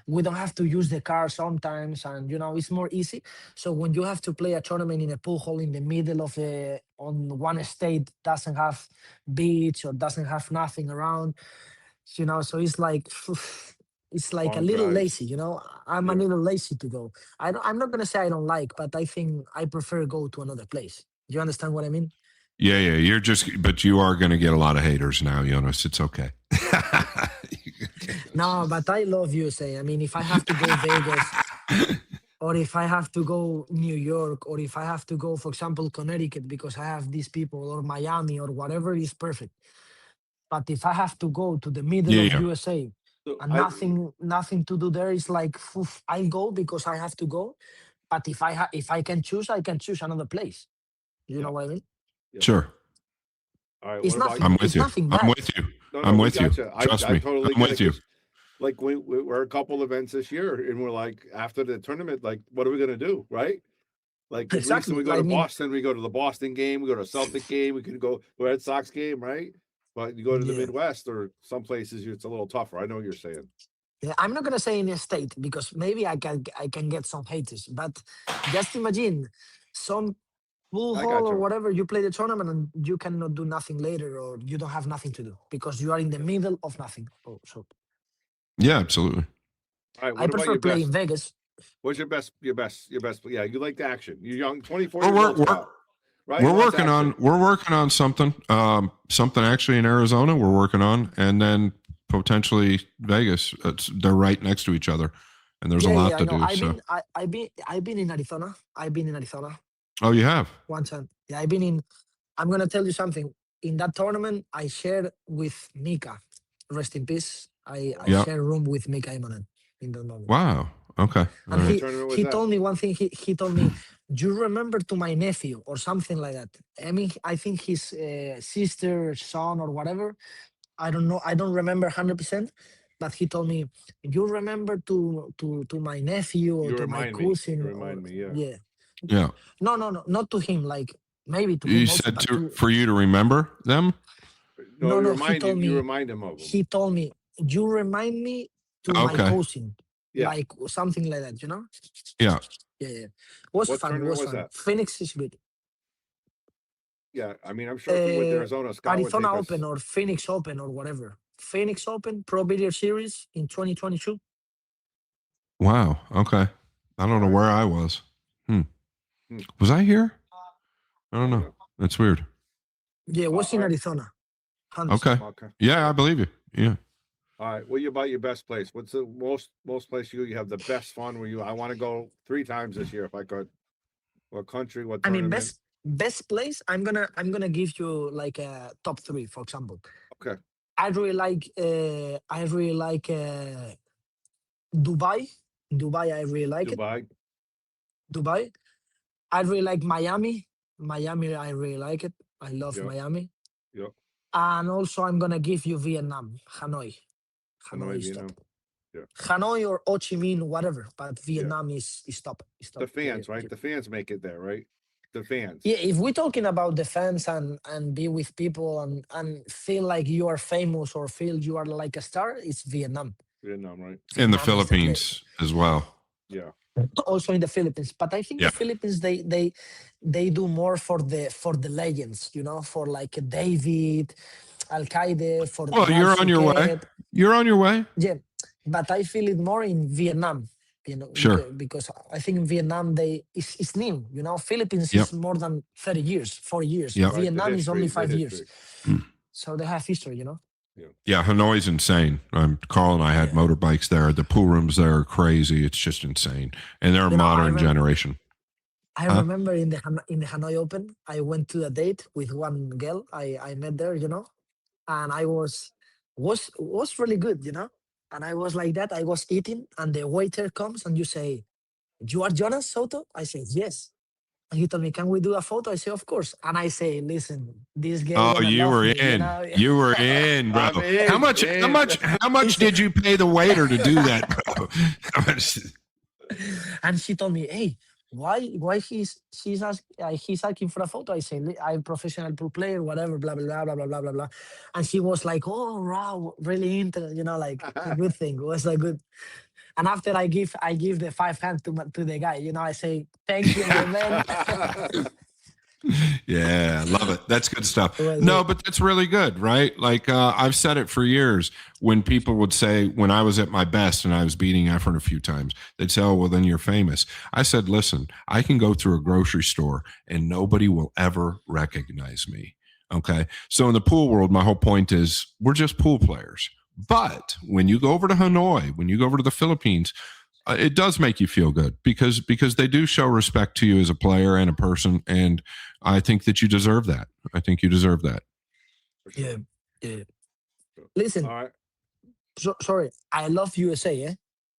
we don't have to use the car sometimes, and you know it's more easy. So when you have to play a tournament in a pool hall in the middle of on one state doesn't have beach or doesn't have nothing around, you know, so it's like it's like a
Long
little
drive.
lazy, you know. I'm a little lazy to go. I'm not gonna say I don't like, but I think I prefer go to another place. You understand what I mean?
Yeah. But you are going to get a lot of haters now, Jonas. It's okay.
No, but I love USA. I mean, if I have to go Vegas, or if I have to go New York, or if I have to go, for example, Connecticut, because I have these people, or Miami, or whatever, is perfect. But if I have to go to the middle of
Yeah.
USA
So
and nothing to do there, is like I'll go because I have to go. But if I can choose, I can choose another place. You know what I mean?
Sure.
All right.
It's
What about
nothing.
I'm
It's
with you.
nothing
I'm
bad.
with you.
No,
I'm
we
with you.
gotcha.
Trust
I
me.
totally
I'm
get
with
it,
you.
'cause, like we're a couple events this year, and we're like after the tournament, like what are we gonna do, right? Like in recent, we
Exactly.
go
I
to
mean,
Boston, we go to the Boston game, we go to a Celtic game, we could go to a Red Sox game, right? But you go to the
yeah.
Midwest or some places, it's a little tougher. I know what you're saying.
Yeah, I'm not gonna say in a state because maybe I can get some haters, but just imagine some pool
I
hall
got
or
you.
whatever, you play the tournament and you cannot do nothing later, or you don't have nothing to do because you are in the middle of nothing. Oh, so
Yeah, absolutely.
All right.
I
What about
prefer
your
playing
best?
Vegas.
What's your best? Yeah, you like the action. You're young, 24
We're,
years
we're,
old,
we're,
Scott. Right?
we're
He wants
working on
action.
we're working on something actually in Arizona we're working on, and then potentially Vegas. They're right next to each other, and there's a lot
Yeah, I
to
know.
do. So,
I've been in Arizona. I've been in Arizona
oh, you have?
one time. Yeah, I've been in. I'm gonna tell you something. In that tournament, I shared with Mika. Rest in peace. I
Yeah.
shared room with Mika Imonen in that moment.
Wow. Okay. All
And
right.
he
tournament was
he
that?
told me one thing. He told me, "You remember to my nephew or something like that." I mean, I think his sister, son, or whatever. I don't know. I don't remember 100%. But he told me, "You remember to my nephew or
You
to my
remind me. You
cousin or
remind me. Yeah.
yeah."
Yeah.
No, no, no, not to him. Like maybe to
You
him also,
said
but to
for you to remember them?
No,
no,
you
no. He
remind
told
you
me.
remind him of them.
He told me you remind me to my
Okay.
cousin,
Yeah.
like something like that. You know?
Yeah.
Yeah, yeah. Was
What
fun.
tournament
Was
was
fun.
that?
Phoenix is good.
Yeah, I mean, I'm sure if we went to
Uh,
Arizona, Scott would take
Arizona
us.
Open or Phoenix Open or whatever. Phoenix Open Pro Video Series in 2022.
Wow. Okay. I don't know
Alright.
where I was.
Hmm.
Was I here? I don't
I don't
know.
know.
That's weird.
Yeah, it was in
alright.
Arizona. Hans.
Okay.
Okay.
Yeah, I believe you. Yeah.
All right. What about your best place? What's the most place you have the best fun? Where I want to go 3 times this year if I could. What country? What
I mean,
tournament?
best place. I'm gonna give you like a top three, for example.
Okay.
I really like Dubai. Dubai, I really like it.
Dubai.
Dubai. I really like Miami. Miami, I really like it. I love
Yep.
Miami.
Yep.
And also, I'm gonna give you Vietnam, Hanoi.
Hanoi,
Is
Vietnam.
top.
Yeah.
Hanoi or Ho Chi Minh, whatever. But
Yeah.
Vietnam is top. Is top.
The fans,
Yeah,
right?
yeah.
The fans make it there, right? The fans.
Yeah, if we're talking about the fans and be with people and feel like you are famous or feel you are like a star, it's Vietnam.
Vietnam, right?
In the
Vietnam is the place.
Philippines as well.
Yeah.
Also in the Philippines, but I think
Yeah.
the Philippines they do more for the legends, you know, for like David, Al Qaeda, for
Well, you're
Ralph
on your way.
Fouquet.
You're on your way.
Yeah, but I feel it more in Vietnam, you know,
Sure.
because I think in Vietnam it's new, you know. Philippines
Yep.
is more than 30 years, 40 years.
Yep.
Right, the
Vietnam is only
history,
5
the
years,
history.
so they have history, you know.
Yeah, Hanoi's insane. Carl and I had
Yeah.
motorbikes there. The pool rooms there are crazy. It's just insane, and they're a
You know,
modern generation.
I
Huh?
remember in the Hanoi Open, I went to a date with one girl I met there, you know, and I was really good, you know. And I was like that. I was eating, and the waiter comes and you say, "You are Jonas Souto?" I say, "Yes." And he told me, "Can we do a photo?" I say, "Of course." And I say, "Listen, this girl
Oh,
gonna
you
love
were
me, you
in.
know."
You were in, bro.
I'm in,
How much? How
in.
much? How much did you pay the waiter to do that, bro? How much?
And she told me, "Hey, why he's asking for a photo?" I say, "I'm professional pool player, whatever, blah blah blah blah blah blah blah blah." And she was like, "Oh wow, really into, you know, like a good thing." It was a good. And after I give the 5 hands to the guy, you know, I say, "Thank you, my man."
Yeah, love it. That's good stuff.
It was
No,
good.
but that's really good, right? Like I've said it for years. When people would say, when I was at my best and I was beating effort a few times, they'd say, "Oh, well, then you're famous." I said, "Listen, I can go through a grocery store and nobody will ever recognize me." Okay. So in the pool world, my whole point is we're just pool players. But when you go over to Hanoi, when you go over to the Philippines, it does make you feel good because they do show respect to you as a player and a person, and I think that you deserve that. I think you deserve that.
For sure.
Yeah, yeah. Listen,
All right.
sorry, I love USA. Eh?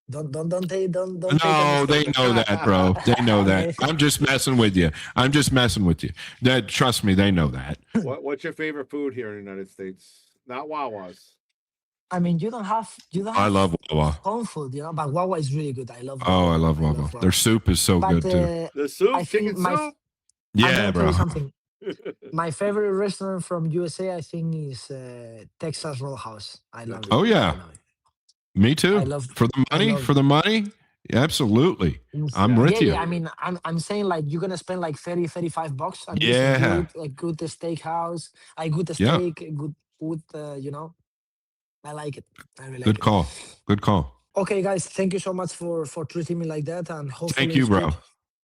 Don't take a
No, they
mistake.
know that, bro. They know that.
Okay.
I'm just messing with you. I'm just messing with you. That, trust me, they know that.
What's your favorite food here in the United States? Not Wawa's.
I mean, you don't have
I love Wawa.
home food, you know, but Wawa is really good. I love
Oh,
Wawa.
I love Wawa. Their soup is so
But
good too.
The soup,
I
chicken
think my
soup.
I'm
Yeah,
gonna tell
bro.
you something. My favorite restaurant from USA, I think, is Texas Roadhouse. I love it.
Oh yeah,
I love it.
me too.
I love
For the
I
money,
love
for the money, absolutely. I'm
Yeah.
with you.
Yeah. I mean, I'm saying like you're gonna spend like 30-35 bucks and
Yeah.
a good steakhouse, a good
Yeah.
steak, a good food. You know, I like it. I really like
Good
it.
call. Good call.
Okay, guys, thank you so much for treating me like that, and hopefully
Thank you,
it's
bro.
good.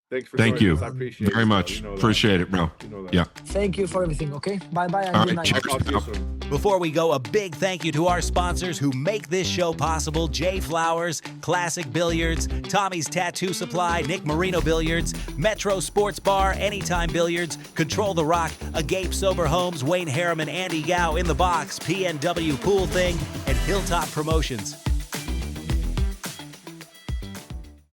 Thanks for
Thank
joining
you
us. I appreciate
very
it,
much.
You know that.
Appreciate it, bro.
You know that.
Yeah.
Thank you for everything. Okay, bye and
All
good
right.
night.
I'll
Cheers.
talk to you
pal.
soon.
Before we go, a big thank you to our sponsors who make this show possible: Jay Flowers, Classic Billiards, Tommy's Tattoo Supply, Nick Marino Billiards, Metro Sports Bar, Anytime Billiards, Control the Rock, Agape Sober Homes, Wayne Harriman, Andy Gow, In the Box, PNW Pool Thing, and Hilltop Promotions.